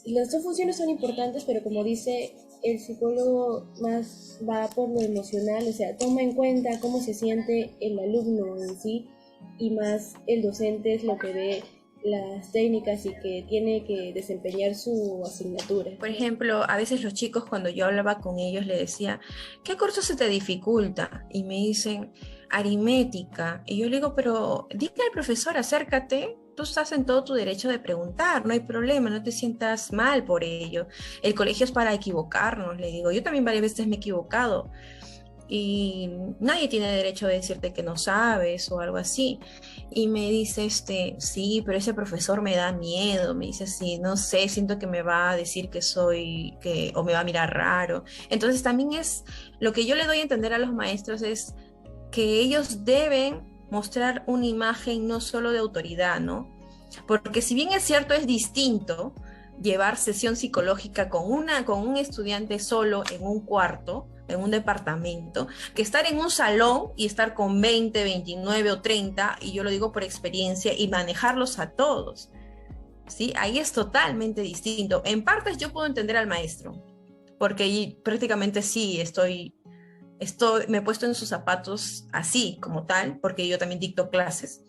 Speaker 1: las dos funciones son importantes, pero como dice, el psicólogo más va por lo emocional, o sea, toma en cuenta cómo se siente el alumno en sí, y más el docente es lo que ve las técnicas y que tiene que desempeñar su asignatura.
Speaker 2: Por ejemplo, a veces los chicos, cuando yo hablaba con ellos, les decía, ¿qué curso se te dificulta? Y me dicen, aritmética. Y yo le digo, pero dile al profesor, acércate, tú estás en todo tu derecho de preguntar, no hay problema, no te sientas mal por ello. El colegio es para equivocarnos, le digo, yo también varias veces me he equivocado. Y nadie tiene derecho a decirte que no sabes o algo así. Y me dice, sí, pero ese profesor me da miedo, me dice así, no sé, siento que me va a decir o me va a mirar raro. Entonces también es, lo que yo le doy a entender a los maestros es que ellos deben mostrar una imagen no solo de autoridad, ¿no? Porque si bien es cierto, es distinto llevar sesión psicológica con un estudiante solo en un cuarto, en un departamento, que estar en un salón y estar con 20, 29 o 30, y yo lo digo por experiencia, y manejarlos a todos, ¿sí? Ahí es totalmente distinto. En partes yo puedo entender al maestro, porque prácticamente sí, me he puesto en sus zapatos así, como tal, porque yo también dicto clases.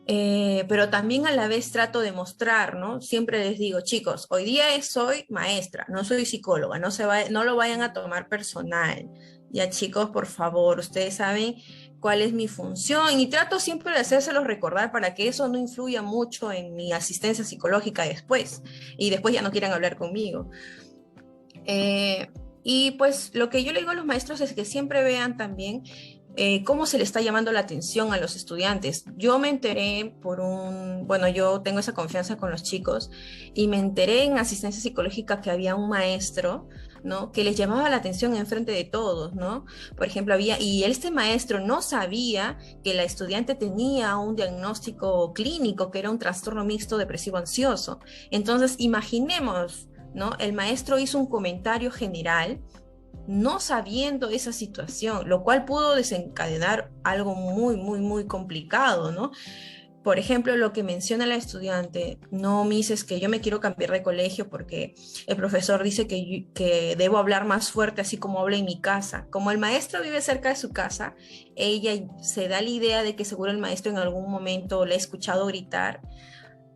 Speaker 2: Pero también a la vez trato de mostrar, ¿no? Siempre les digo, chicos, hoy día soy maestra, no soy psicóloga, no lo vayan a tomar personal. Ya, chicos, por favor, ustedes saben cuál es mi función y trato siempre de hacérselos recordar para que eso no influya mucho en mi asistencia psicológica después y después ya no quieran hablar conmigo. Y pues lo que yo le digo a los maestros es que siempre vean también cómo se le está llamando la atención a los estudiantes. Yo me enteré yo tengo esa confianza con los chicos y me enteré en asistencia psicológica que había un maestro, ¿no?, que les llamaba la atención enfrente de todos, ¿no? Por ejemplo, este maestro no sabía que la estudiante tenía un diagnóstico clínico que era un trastorno mixto depresivo ansioso. Entonces, imaginemos, ¿no? El maestro hizo un comentario general no sabiendo esa situación, lo cual pudo desencadenar algo muy, muy, muy complicado, ¿no? Por ejemplo, lo que menciona la estudiante, no, Miss, es que yo me quiero cambiar de colegio porque el profesor dice que debo hablar más fuerte, así como hablo en mi casa. Como el maestro vive cerca de su casa, ella se da la idea de que seguro el maestro en algún momento le ha escuchado gritar,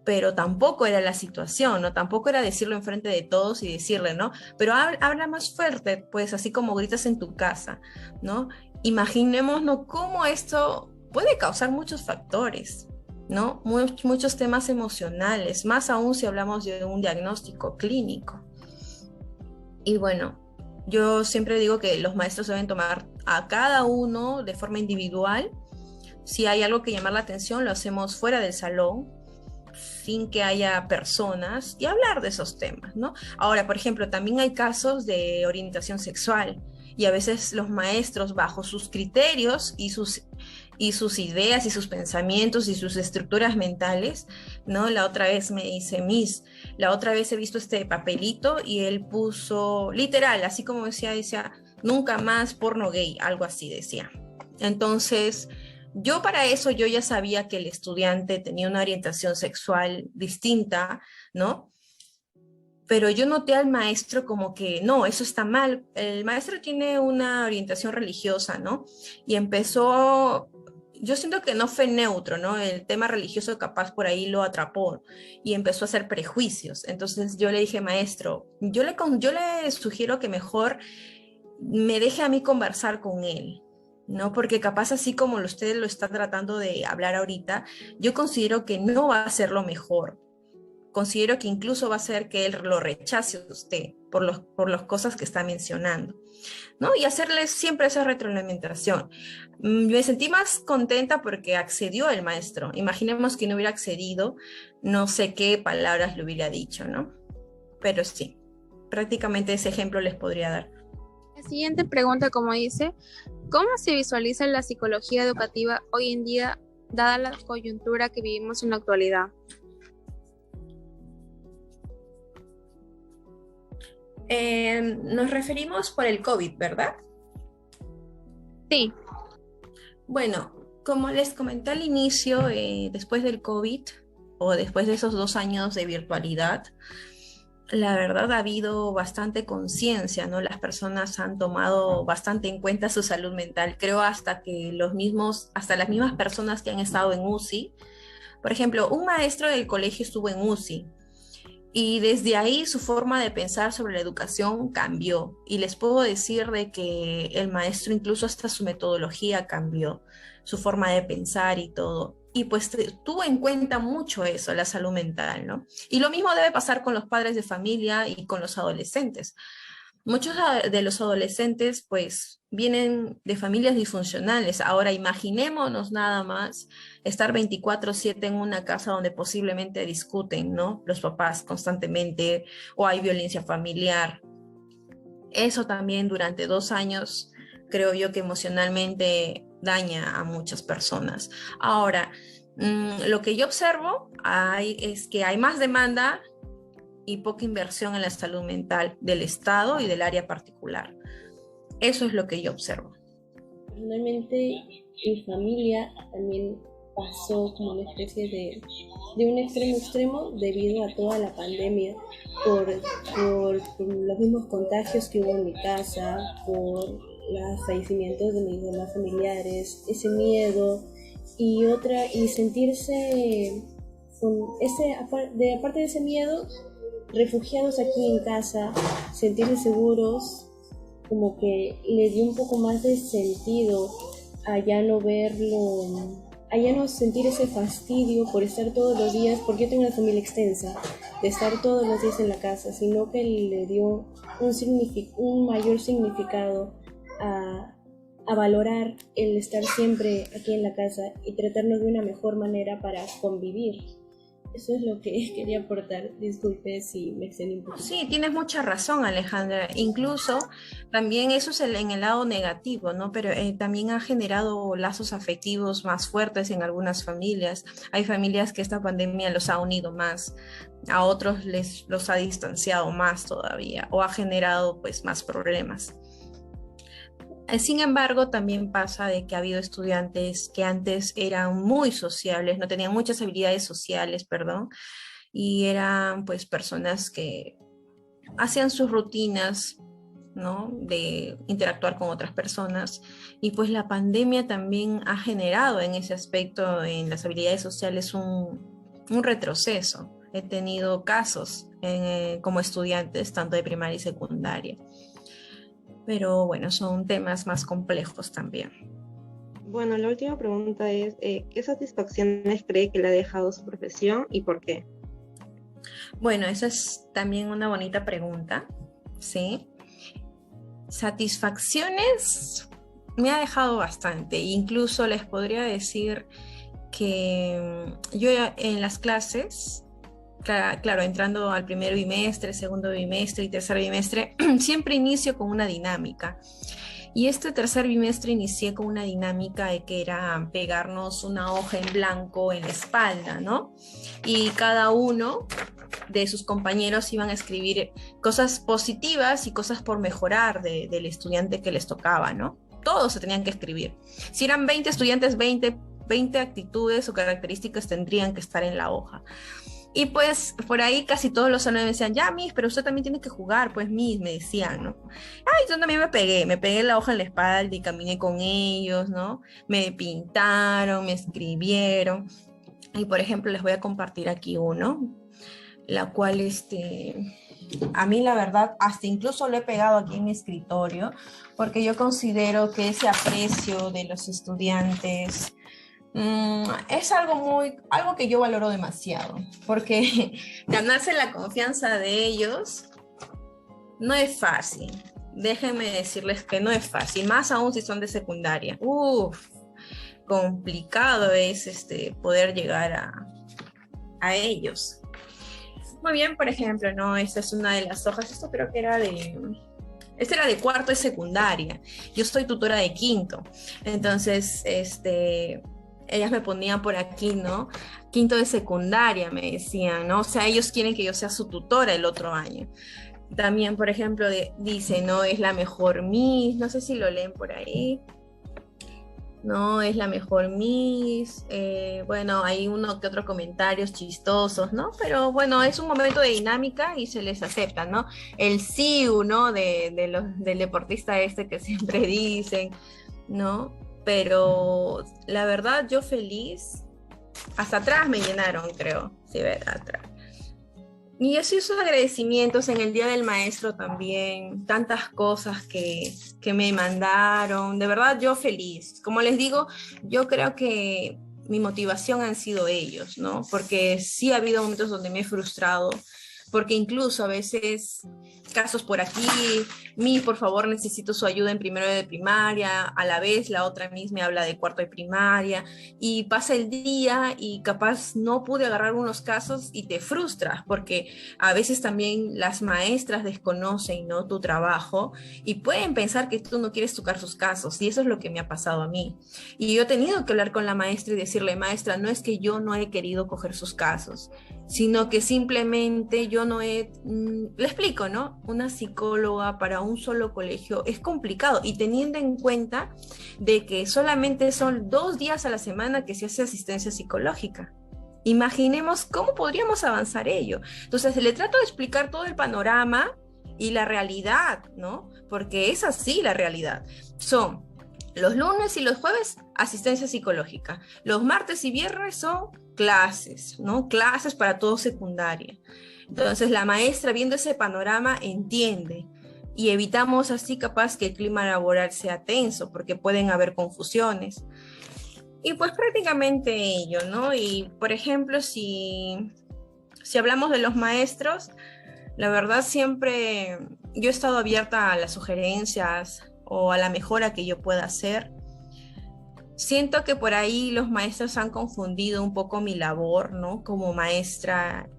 Speaker 2: pero tampoco era la situación, ¿no? Tampoco era decirlo enfrente de todos y decirle, ¿no? Pero habla más fuerte, pues así como gritas en tu casa, ¿no? Imaginémonos cómo esto puede causar muchos factores, ¿no? Muchos temas emocionales, más aún si hablamos de un diagnóstico clínico. Y bueno, yo siempre digo que los maestros deben tomar a cada uno de forma individual. Si hay algo que llamar la atención, lo hacemos fuera del salón, sin que haya personas, y hablar de esos temas, ¿no? Ahora, por ejemplo, también hay casos de orientación sexual, y a veces los maestros, bajo sus criterios y sus ideas y sus pensamientos y sus estructuras mentales, ¿no? La otra vez me dice, Miss, la otra vez he visto este papelito y él puso, literal, así como decía, nunca más porno gay, algo así decía. Entonces, yo para eso yo ya sabía que el estudiante tenía una orientación sexual distinta, ¿no? Pero yo noté al maestro como que, no, eso está mal. El maestro tiene una orientación religiosa, ¿no? Y empezó, yo siento que no fue neutro, ¿no? El tema religioso capaz por ahí lo atrapó y empezó a hacer prejuicios. Entonces yo le dije, maestro, yo le sugiero que mejor me deje a mí conversar con él, ¿no? Porque capaz así como usted lo está tratando de hablar ahorita, yo considero que no va a ser lo mejor. Considero que incluso va a ser que él lo rechace a usted por las cosas que está mencionando, ¿no? Y hacerle siempre esa retroalimentación. Me sentí más contenta porque accedió el maestro. Imaginemos que no hubiera accedido, no sé qué palabras le hubiera dicho, ¿no? Pero sí, prácticamente ese ejemplo les podría dar.
Speaker 6: La siguiente pregunta, como dice, ¿cómo se visualiza la psicología educativa hoy en día, dada la coyuntura que vivimos en la actualidad?
Speaker 2: Nos referimos por el COVID, ¿verdad?
Speaker 6: Sí.
Speaker 2: Bueno, como les comenté al inicio, después del COVID o después de esos 2 años de virtualidad, la verdad ha habido bastante conciencia, ¿no? Las personas han tomado bastante en cuenta su salud mental. Creo hasta las mismas personas que han estado en UCI. Por ejemplo, un maestro del colegio estuvo en UCI. Y desde ahí su forma de pensar sobre la educación cambió. Y les puedo decir de que el maestro, incluso hasta su metodología cambió, su forma de pensar y todo. Y pues tuvo en cuenta mucho eso, la salud mental, ¿no? Y lo mismo debe pasar con los padres de familia y con los adolescentes. Muchos de los adolescentes pues vienen de familias disfuncionales. Ahora imaginémonos nada más estar 24/7 en una casa donde posiblemente discuten, ¿no? Los papás constantemente o hay violencia familiar. Eso también durante 2 años creo yo que emocionalmente daña a muchas personas. Ahora, lo que yo observo es que hay más demanda y poca inversión en la salud mental del Estado y del área particular. Eso es lo que yo observo.
Speaker 1: Personalmente, mi familia también pasó como una especie de un extremo a extremo debido a toda la pandemia, por los mismos contagios que hubo en mi casa, por los fallecimientos de mis demás familiares, ese miedo y sentirse aparte de ese miedo, refugiados aquí en casa, sentirse seguros, como que le dio un poco más de sentido a ya no verlo, a ya no sentir ese fastidio por estar todos los días, porque yo tengo una familia extensa, de estar todos los días en la casa, sino que le dio un mayor significado a valorar el estar siempre aquí en la casa y tratarnos de una mejor manera para convivir. Eso es lo que quería aportar. Disculpe si me extendí un poco.
Speaker 2: Sí, tienes mucha razón, Alejandra. Incluso también eso es en el lado negativo, ¿no? Pero también ha generado lazos afectivos más fuertes en algunas familias. Hay familias que esta pandemia los ha unido más, a otros los ha distanciado más todavía o ha generado pues más problemas. Sin embargo, también pasa de que ha habido estudiantes que antes eran muy sociables, no tenían muchas habilidades sociales, perdón, y eran pues personas que hacían sus rutinas, ¿no? De interactuar con otras personas. Y pues la pandemia también ha generado en ese aspecto, en las habilidades sociales, un retroceso. He tenido casos como estudiantes, tanto de primaria y secundaria. Pero bueno, son temas más complejos también.
Speaker 7: Bueno, la última pregunta es, ¿qué satisfacciones cree que le ha dejado su profesión y por qué?
Speaker 2: Bueno, esa es también una bonita pregunta, ¿sí? Satisfacciones me ha dejado bastante. Incluso les podría decir que yo en las clases, claro, entrando al primer bimestre, segundo bimestre y tercer bimestre, siempre inicio con una dinámica. Y este tercer bimestre inicié con una dinámica de que era pegarnos una hoja en blanco en la espalda, ¿no? Y cada uno de sus compañeros iban a escribir cosas positivas y cosas por mejorar del estudiante que les tocaba, ¿no? Todos se tenían que escribir. Si eran 20 estudiantes, 20 actitudes o características tendrían que estar en la hoja. Y pues por ahí casi todos los alumnos me decían, ya, Miss, pero usted también tiene que jugar, pues Miss, me decían, ¿no? Ay, yo también me pegué la hoja en la espalda y caminé con ellos, ¿no? Me pintaron, me escribieron. Y por ejemplo, les voy a compartir aquí uno, la cual a mí la verdad, hasta incluso lo he pegado aquí en mi escritorio, porque yo considero que ese aprecio de los estudiantes es algo que yo valoro demasiado, porque ganarse la confianza de ellos no es fácil. Déjenme decirles que no es fácil, más aún si son de secundaria. Complicado es poder llegar a ellos. Muy bien, por ejemplo, ¿no? Esta es una de las hojas, esto creo que era de cuarto de secundaria. Yo soy tutora de quinto, entonces, ellas me ponían por aquí, ¿no? Quinto de secundaria, me decían, ¿no? O sea, ellos quieren que yo sea su tutora el otro año. También, por ejemplo, dice, ¿no? Es la mejor Miss, no sé si lo leen por ahí. No, es la mejor Miss. Bueno, hay uno que otro comentarios chistosos, ¿no? Pero bueno, es un momento de dinámica y se les acepta, ¿no? El SIU, ¿no? Del deportista que siempre dicen, ¿no? Pero la verdad, yo feliz. Hasta atrás me llenaron, creo. Sí, ¿verdad? Atrás. Y así esos agradecimientos en el Día del Maestro también, tantas cosas que me mandaron, de verdad yo feliz. Como les digo, yo creo que mi motivación han sido ellos, ¿no? Porque sí ha habido momentos donde me he frustrado, porque incluso a veces casos por aquí, Miss, por favor, necesito su ayuda en primero de primaria, a la vez la otra Miss me habla de cuarto de primaria, y pasa el día y capaz no pude agarrar unos casos y te frustras, porque a veces también las maestras desconocen, ¿no? Tu trabajo y pueden pensar que tú no quieres tocar sus casos, y eso es lo que me ha pasado a mí. Y yo he tenido que hablar con la maestra y decirle, maestra, no es que yo no he querido coger sus casos, sino que simplemente yo no le explico, ¿no? Una psicóloga para un solo colegio es complicado, y teniendo en cuenta de que solamente son 2 días a la semana que se hace asistencia psicológica. Imaginemos cómo podríamos avanzar ello. Entonces le trato de explicar todo el panorama y la realidad, ¿no? Porque es así la realidad. Son los lunes y los jueves asistencia psicológica. Los martes y viernes son clases, ¿no? Clases para todo secundaria. Entonces la maestra, viendo ese panorama, entiende, y evitamos así capaz que el clima laboral sea tenso, porque pueden haber confusiones. Y pues prácticamente ello, ¿no? Y por ejemplo, si hablamos de los maestros, la verdad siempre yo he estado abierta a las sugerencias o a la mejora que yo pueda hacer. Siento que por ahí los maestros han confundido un poco mi labor, ¿no? Como maestra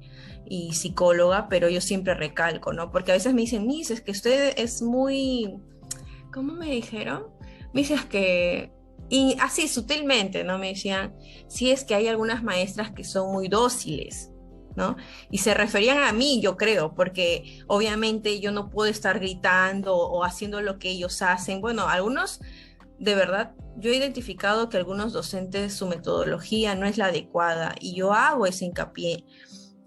Speaker 2: y psicóloga, pero yo siempre recalco, ¿no? Porque a veces me dicen, Miss, es que usted es muy, ¿cómo me dijeron? Me dices que, y así sutilmente, ¿no? Me decían, sí, es que hay algunas maestras que son muy dóciles, ¿no? Y se referían a mí, yo creo, porque obviamente yo no puedo estar gritando o haciendo lo que ellos hacen. Bueno, algunos, de verdad, yo he identificado que algunos docentes su metodología no es la adecuada y yo hago ese hincapié.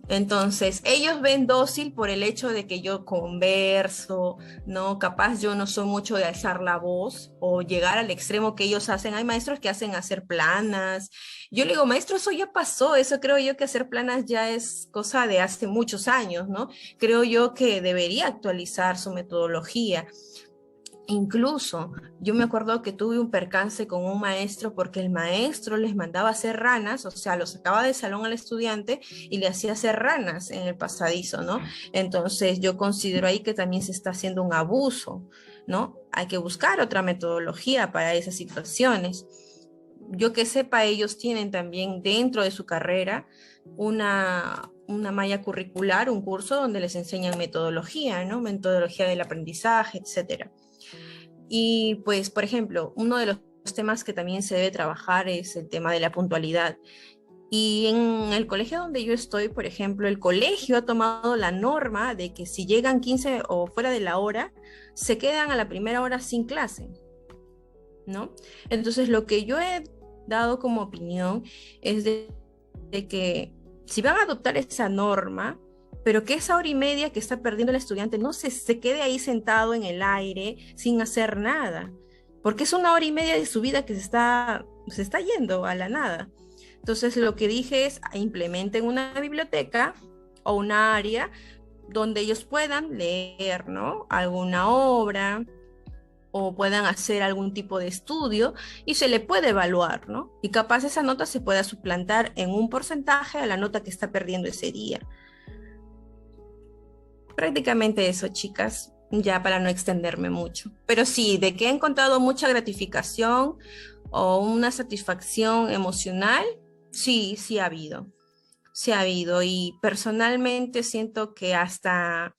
Speaker 2: Entonces, ellos ven dócil por el hecho de que yo converso, ¿no? Capaz yo no soy mucho de alzar la voz o llegar al extremo que ellos hacen. Hay maestros que hacen hacer planas. Yo le digo, maestro, eso ya pasó. Eso creo yo que hacer planas ya es cosa de hace muchos años, ¿no? Creo yo que debería actualizar su metodología. Incluso yo me acuerdo que tuve un percance con un maestro porque el maestro les mandaba hacer ranas, o sea, lo sacaba del salón al estudiante y le hacía hacer ranas en el pasadizo, ¿no? Entonces yo considero ahí que también se está haciendo un abuso, ¿no? Hay que buscar otra metodología para esas situaciones. Yo que sepa, ellos tienen también dentro de su carrera una malla curricular, un curso donde les enseñan metodología, ¿no? Metodología del aprendizaje, etcétera. Y pues, por ejemplo, uno de los temas que también se debe trabajar es el tema de la puntualidad. Y en el colegio donde yo estoy, por ejemplo, el colegio ha tomado la norma de que si llegan 15 o fuera de la hora, se quedan a la primera hora sin clase, ¿no? Entonces, lo que yo he dado como opinión es de que si van a adoptar esa norma, pero que esa hora y media que está perdiendo el estudiante no se quede ahí sentado en el aire sin hacer nada, porque es una hora y media de su vida que se está yendo a la nada. Entonces lo que dije es, implementen una biblioteca o una área donde ellos puedan leer, ¿no? Alguna obra o puedan hacer algún tipo de estudio y se le puede evaluar, ¿no? Y capaz esa nota se pueda suplantar en un porcentaje a la nota que está perdiendo ese día. Prácticamente eso, chicas, ya para no extenderme mucho. Pero sí, de que he encontrado mucha gratificación o una satisfacción emocional, sí, sí ha habido. Sí ha habido. Y personalmente siento que hasta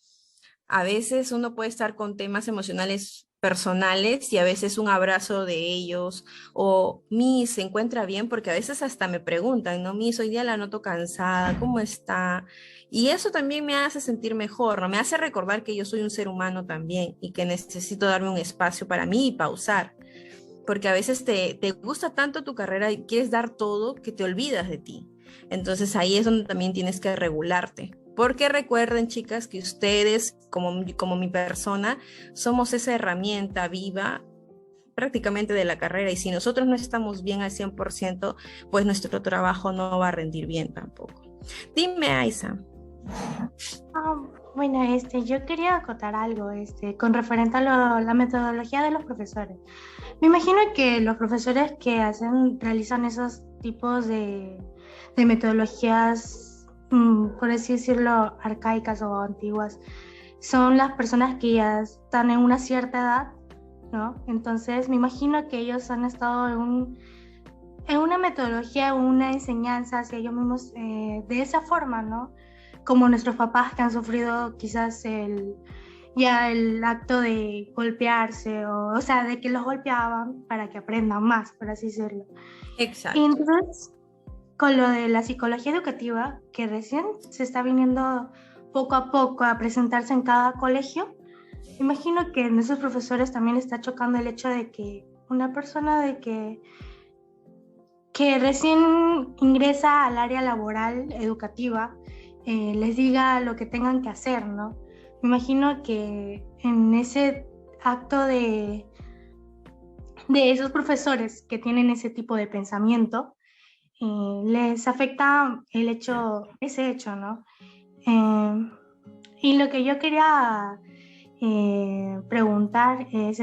Speaker 2: a veces uno puede estar con temas emocionales personales y a veces un abrazo de ellos o mi se encuentra bien porque a veces hasta me preguntan, ¿no? Mi, hoy día la noto cansada, ¿cómo está? Y eso también me hace sentir mejor, ¿no? Me hace recordar que yo soy un ser humano también y que necesito darme un espacio para mí y pausar, porque a veces te gusta tanto tu carrera y quieres dar todo que te olvidas de ti. Entonces ahí es donde también tienes que regularte. Porque recuerden, chicas, que ustedes, como mi persona, somos esa herramienta viva prácticamente de la carrera y si nosotros no estamos bien al 100%, pues nuestro trabajo no va a rendir bien tampoco. Dime, Aiza.
Speaker 5: Bueno, yo quería acotar algo, con referente a la metodología de los profesores. Me imagino que los profesores que realizan esos tipos de metodologías, por así decirlo, arcaicas o antiguas, son las personas que ya están en una cierta edad, ¿no? Entonces, me imagino que ellos han estado en una metodología, una enseñanza hacia ellos mismos de esa forma, ¿no? Como nuestros papás que han sufrido quizás el acto de golpearse, o sea, de que los golpeaban para que aprendan más, por así decirlo.
Speaker 2: Exacto.
Speaker 5: Y entonces, con lo de la psicología educativa, que recién se está viniendo poco a poco a presentarse en cada colegio, imagino que en esos profesores también está chocando el hecho de que una persona que recién ingresa al área laboral educativa les diga lo que tengan que hacer, ¿no? Me imagino que en ese acto de esos profesores que tienen ese tipo de pensamiento, les afecta ese hecho, ¿no? Y lo que yo quería preguntar es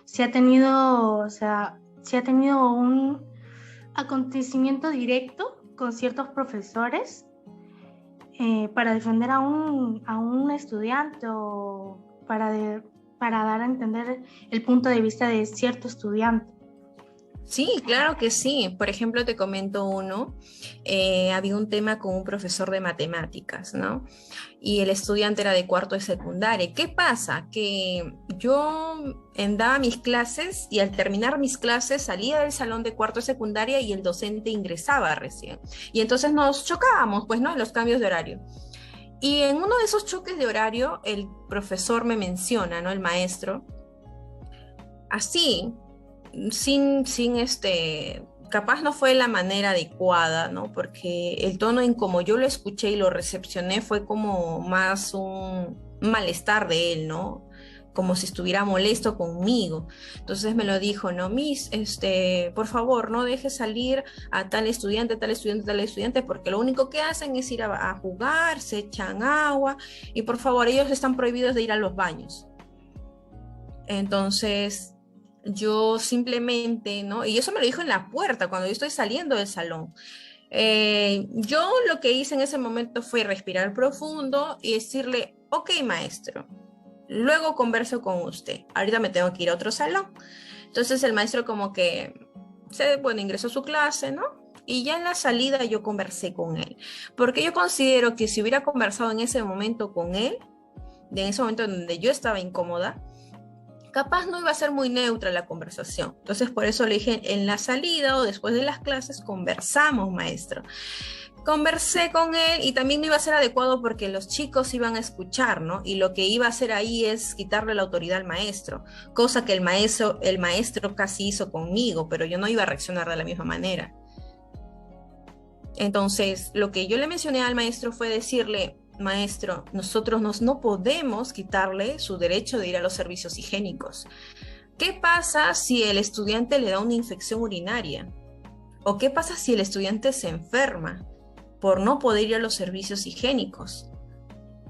Speaker 5: si ha tenido un acontecimiento directo con ciertos profesores para defender a un estudiante o para dar a entender el punto de vista de cierto estudiante.
Speaker 2: Sí, claro que sí. Por ejemplo, te comento uno, había un tema con un profesor de matemáticas, ¿no? Y el estudiante era de cuarto de secundaria. ¿Qué pasa? Que yo daba mis clases y al terminar mis clases salía del salón de cuarto de secundaria y el docente ingresaba recién. Y entonces nos chocábamos, pues, ¿no? En los cambios de horario. Y en uno de esos choques de horario, el profesor me menciona, ¿no? El maestro, así, capaz no fue la manera adecuada, ¿no? Porque el tono en como yo lo escuché y lo recepcioné fue como más un malestar de él, ¿no? Como si estuviera molesto conmigo. Entonces me lo dijo, ¿no? Miss, por favor, no deje salir a tal estudiante, tal estudiante, tal estudiante, porque lo único que hacen es ir a jugar, se echan agua, y por favor, ellos están prohibidos de ir a los baños. Entonces, yo simplemente, ¿no? Y eso me lo dijo en la puerta, cuando yo estoy saliendo del salón. Yo lo que hice en ese momento fue respirar profundo y decirle, ok, maestro, luego converso con usted. Ahorita me tengo que ir a otro salón. Entonces el maestro como que, bueno, ingresó a su clase, ¿no? Y ya en la salida yo conversé con él. Porque yo considero que si hubiera conversado en ese momento con él, en ese momento donde yo estaba incómoda, capaz no iba a ser muy neutra la conversación. Entonces, por eso le dije, en la salida o después de las clases, conversamos, maestro. Conversé con él y también no iba a ser adecuado porque los chicos iban a escuchar, ¿no? Y lo que iba a hacer ahí es quitarle la autoridad al maestro, cosa que el maestro casi hizo conmigo, pero yo no iba a reaccionar de la misma manera. Entonces, lo que yo le mencioné al maestro fue decirle, maestro, nosotros no podemos quitarle su derecho de ir a los servicios higiénicos. ¿Qué pasa si el estudiante le da una infección urinaria? ¿O qué pasa si el estudiante se enferma por no poder ir a los servicios higiénicos?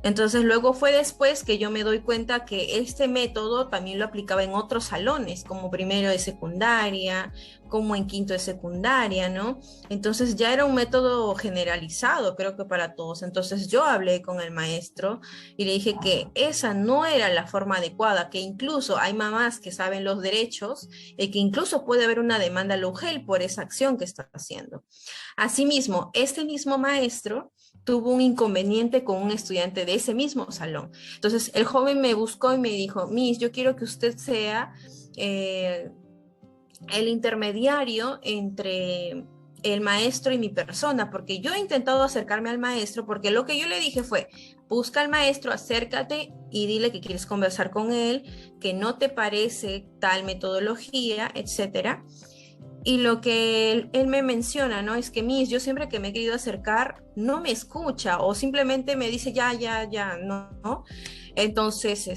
Speaker 2: Entonces luego fue después que yo me doy cuenta que este método también lo aplicaba en otros salones, como primero de secundaria, como en quinto de secundaria, ¿no? Entonces ya era un método generalizado, creo que para todos. Entonces yo hablé con el maestro y le dije que esa no era la forma adecuada, que incluso hay mamás que saben los derechos y que incluso puede haber una demanda a la UGEL por esa acción que está haciendo. Asimismo, este mismo maestro tuvo un inconveniente con un estudiante de ese mismo salón. Entonces el joven me buscó y me dijo, Miss, yo quiero que usted sea el intermediario entre el maestro y mi persona, porque yo he intentado acercarme al maestro, porque lo que yo le dije fue, busca al maestro, acércate y dile que quieres conversar con él, que no te parece tal metodología, etcétera. Y lo que él me menciona, ¿no? Es que Miss, yo siempre que me he querido acercar, no me escucha o simplemente me dice ya, no. Entonces,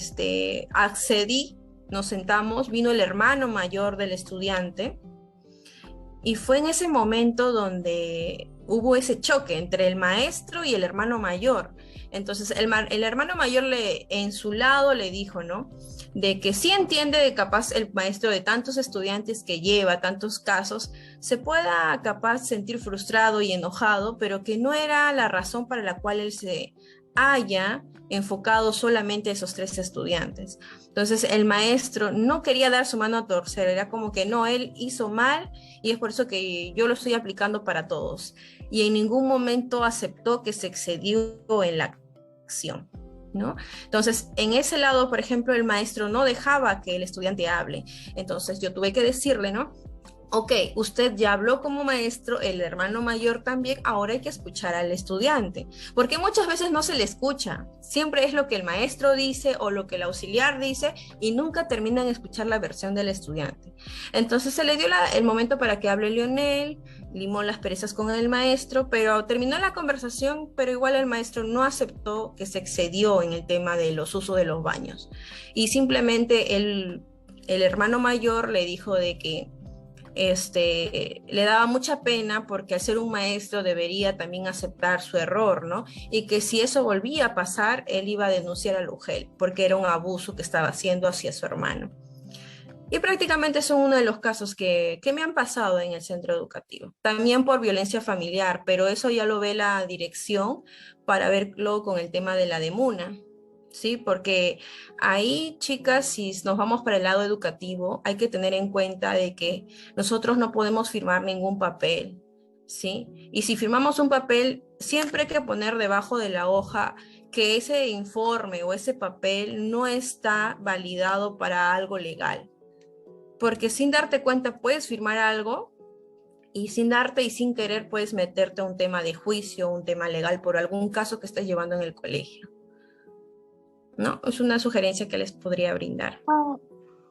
Speaker 2: accedí, nos sentamos, vino el hermano mayor del estudiante y fue en ese momento donde hubo ese choque entre el maestro y el hermano mayor. Entonces, el hermano mayor en su lado le dijo, ¿no? De que sí entiende de capaz el maestro de tantos estudiantes que lleva, tantos casos, se pueda capaz sentir frustrado y enojado, pero que no era la razón para la cual él se haya enfocado solamente a esos 3 estudiantes. Entonces el maestro no quería dar su mano a torcer, era como que no, él hizo mal y es por eso que yo lo estoy aplicando para todos. Y en ningún momento aceptó que se excedió en la acción, ¿no? Entonces, en ese lado, por ejemplo, el maestro no dejaba que el estudiante hable. Entonces, yo tuve que decirle, ¿no? Ok, usted ya habló como maestro, el hermano mayor también, ahora hay que escuchar al estudiante, porque muchas veces no se le escucha, siempre es lo que el maestro dice o lo que el auxiliar dice y nunca terminan de escuchar la versión del estudiante. Entonces se le dio el momento para que hable Leonel, limó las perezas con el maestro, pero terminó la conversación, pero igual el maestro no aceptó que se excedió en el tema de los usos de los baños y simplemente el hermano mayor le dijo de que le daba mucha pena porque al ser un maestro debería también aceptar su error, ¿no? Y que si eso volvía a pasar, él iba a denunciar al UGEL porque era un abuso que estaba haciendo hacia su hermano. Y prácticamente son uno de los casos que me han pasado en el centro educativo. También por violencia familiar, pero eso ya lo ve la dirección para verlo con el tema de la demuna. ¿sí? Porque ahí, chicas, si nos vamos para el lado educativo, hay que tener en cuenta de que nosotros no podemos firmar ningún papel, ¿sí? Y si firmamos un papel, siempre hay que poner debajo de la hoja que ese informe o ese papel no está validado para algo legal. Porque sin darte cuenta puedes firmar algo y sin darte y sin querer puedes meterte a un tema de juicio, un tema legal por algún caso que estés llevando en el colegio. ¿No? Es una sugerencia que les podría brindar.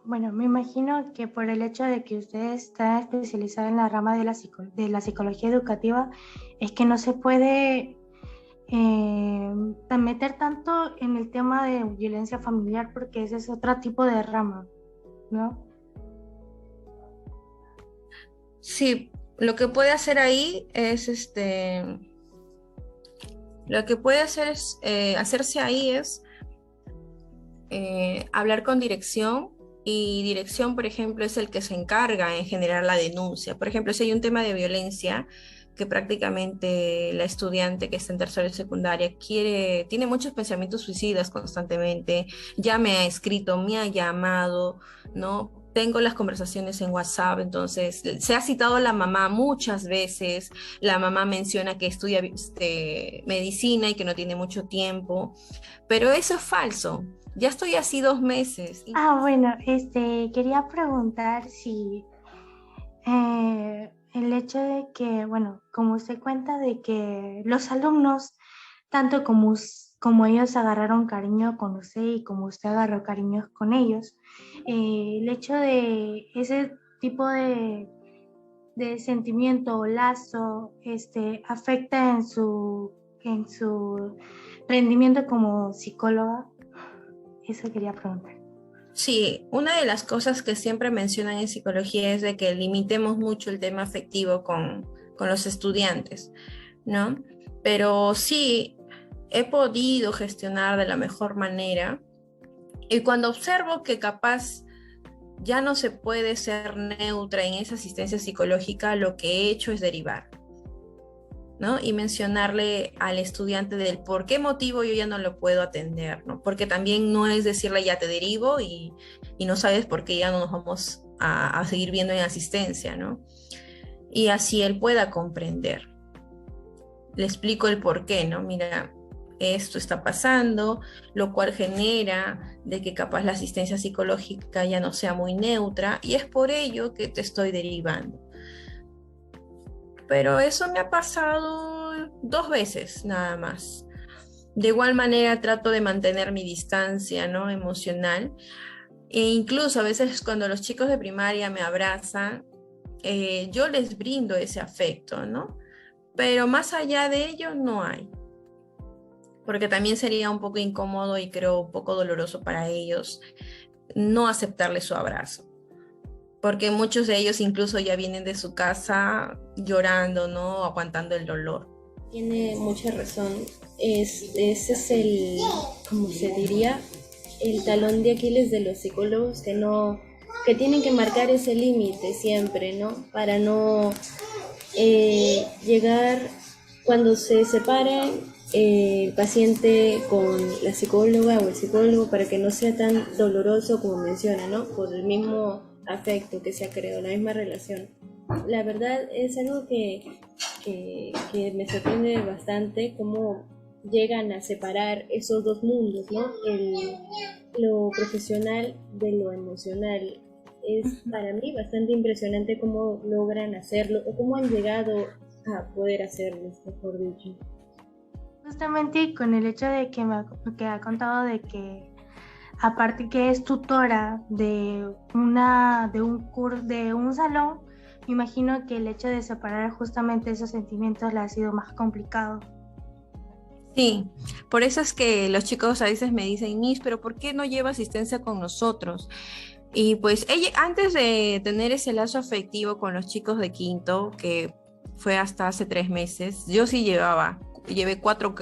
Speaker 5: Bueno, me imagino que por el hecho de que usted está especializada en la rama de la psicología educativa, es que no se puede meter tanto en el tema de violencia familiar, porque ese es otro tipo de rama, ¿no?
Speaker 2: Sí, lo que puede hacer ahí es lo que puede hacer es hacerse ahí es hablar con dirección, y dirección, por ejemplo, es el que se encarga en generar la denuncia. Por ejemplo, si hay un tema de violencia que prácticamente la estudiante que está en tercero y secundaria tiene muchos pensamientos suicidas constantemente, ya me ha escrito, me ha llamado, ¿no? Tengo las conversaciones en WhatsApp, entonces se ha citado a la mamá muchas veces, la mamá menciona que estudia medicina y que no tiene mucho tiempo, pero eso es falso. Ya estoy así 2 meses.
Speaker 5: Bueno, quería preguntar si el hecho de que, bueno, como usted cuenta de que los alumnos, tanto como ellos agarraron cariño con usted y como usted agarró cariño con ellos, el hecho de ese tipo de sentimiento o lazo afecta en su rendimiento como psicóloga. Eso quería preguntar.
Speaker 2: Sí, una de las cosas que siempre mencionan en psicología es de que limitemos mucho el tema afectivo con los estudiantes, ¿no? Pero sí, he podido gestionar de la mejor manera, y cuando observo que capaz ya no se puede ser neutra en esa asistencia psicológica, lo que he hecho es derivar, ¿no? Y mencionarle al estudiante del por qué motivo yo ya no lo puedo atender, ¿no? Porque también no es decirle ya te derivo y no sabes por qué ya no nos vamos a seguir viendo en asistencia, ¿no? Y así él pueda comprender. Le explico el por qué, ¿no? Mira, esto está pasando, lo cual genera de que capaz la asistencia psicológica ya no sea muy neutra, y es por ello que te estoy derivando. Pero eso me ha pasado 2 veces nada más. De igual manera trato de mantener mi distancia, ¿no? Emocional. E incluso a veces cuando los chicos de primaria me abrazan, yo les brindo ese afecto, ¿no? Pero más allá de ello no hay. Porque también sería un poco incómodo y creo un poco doloroso para ellos no aceptarle su abrazo. Porque muchos de ellos incluso ya vienen de su casa llorando, ¿no? Aguantando el dolor.
Speaker 1: Tiene mucha razón. Ese es como se diría, el talón de Aquiles de los psicólogos, que tienen que marcar ese límite siempre, ¿no? Para no llegar cuando se separen el paciente con la psicóloga o el psicólogo, para que no sea tan doloroso como menciona, ¿no? Por el mismo afecto que se ha creado, la misma relación. La verdad es algo que me sorprende bastante, cómo llegan a separar esos dos mundos, ¿no? Lo profesional de lo emocional. Es para mí bastante impresionante cómo logran hacerlo, o cómo han llegado a poder hacerlo, mejor dicho.
Speaker 5: Justamente con el hecho de que ha contado de que, aparte que es tutora de un salón, me imagino que el hecho de separar justamente esos sentimientos le ha sido más complicado.
Speaker 2: Sí, por eso es que los chicos a veces me dicen, Miss, pero ¿por qué no lleva asistencia con nosotros? Y pues ella, antes de tener ese lazo afectivo con los chicos de quinto, que fue hasta hace 3 meses, yo sí llevé 4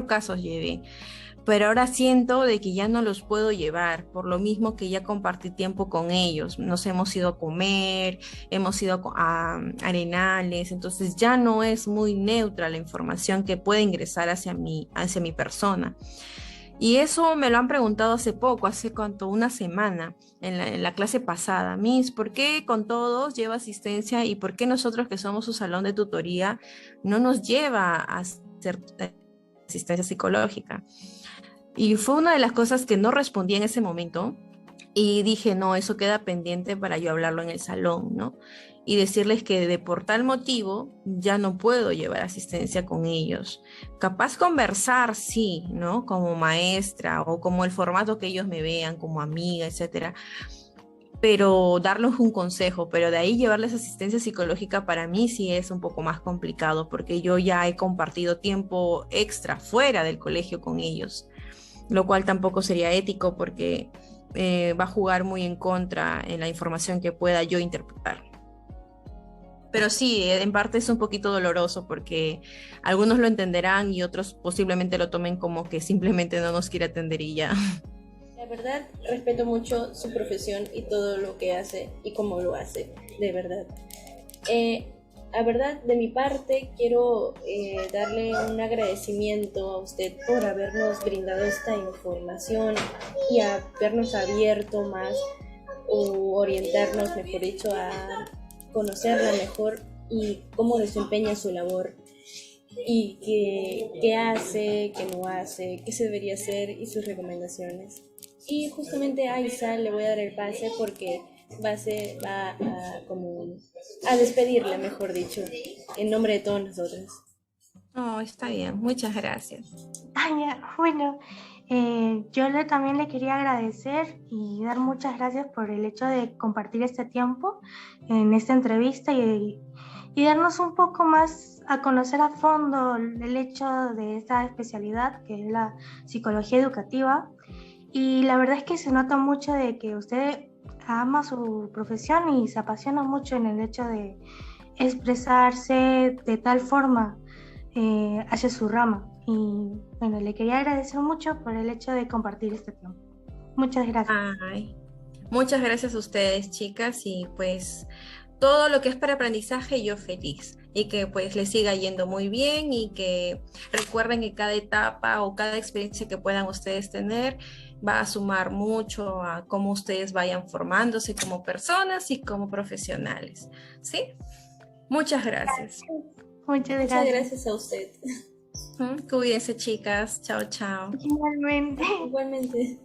Speaker 2: casos llevé, pero ahora siento de que ya no los puedo llevar, por lo mismo que ya compartí tiempo con ellos, nos hemos ido a comer, hemos ido a arenales, entonces ya no es muy neutra la información que puede ingresar hacia mi persona. Y eso me lo han preguntado hace poco, hace cuánto, una semana, en la clase pasada. Miss, ¿por qué con todos lleva asistencia y por qué nosotros que somos su salón de tutoría no nos lleva a hacer asistencia psicológica? Y fue una de las cosas que no respondí en ese momento y dije, no, eso queda pendiente para yo hablarlo en el salón, ¿no? Y decirles que de por tal motivo ya no puedo llevar asistencia con ellos. Capaz conversar, sí, ¿no? Como maestra o como el formato que ellos me vean, como amiga, etcétera. Pero darles un consejo, pero de ahí llevarles asistencia psicológica para mí sí es un poco más complicado porque yo ya he compartido tiempo extra fuera del colegio con ellos, lo cual tampoco sería ético porque va a jugar muy en contra en la información que pueda yo interpretar. Pero sí, en parte es un poquito doloroso porque algunos lo entenderán y otros posiblemente lo tomen como que simplemente no nos quiere atender y ya.
Speaker 1: La verdad, respeto mucho su profesión y todo lo que hace y cómo lo hace, de verdad. La verdad, de mi parte, quiero darle un agradecimiento a usted por habernos brindado esta información y habernos abierto más o orientarnos, mejor dicho, a conocerla mejor y cómo desempeña su labor y qué hace, qué no hace, qué se debería hacer y sus recomendaciones. Y justamente a Isa le voy a dar el pase porque a despedirla, mejor dicho, en nombre de todos nosotros.
Speaker 2: Oh, está bien, muchas gracias.
Speaker 5: Bueno, también le quería agradecer y dar muchas gracias por el hecho de compartir este tiempo en esta entrevista y darnos un poco más a conocer a fondo el hecho de esta especialidad que es la psicología educativa. Y la verdad es que se nota mucho de que usted ama su profesión y se apasiona mucho en el hecho de expresarse de tal forma hacia su rama. Y bueno, le quería agradecer mucho por el hecho de compartir este tiempo. Muchas gracias.
Speaker 2: Ay, muchas gracias a ustedes, chicas, y pues todo lo que es para aprendizaje, yo feliz. Y que pues les siga yendo muy bien y que recuerden que cada etapa o cada experiencia que puedan ustedes tener va a sumar mucho a cómo ustedes vayan formándose como personas y como profesionales. ¿Sí? Muchas gracias.
Speaker 5: Muchas gracias.
Speaker 1: Muchas gracias a usted.
Speaker 2: Cuídense, chicas. Chao, chao.
Speaker 5: Igualmente.
Speaker 1: Igualmente.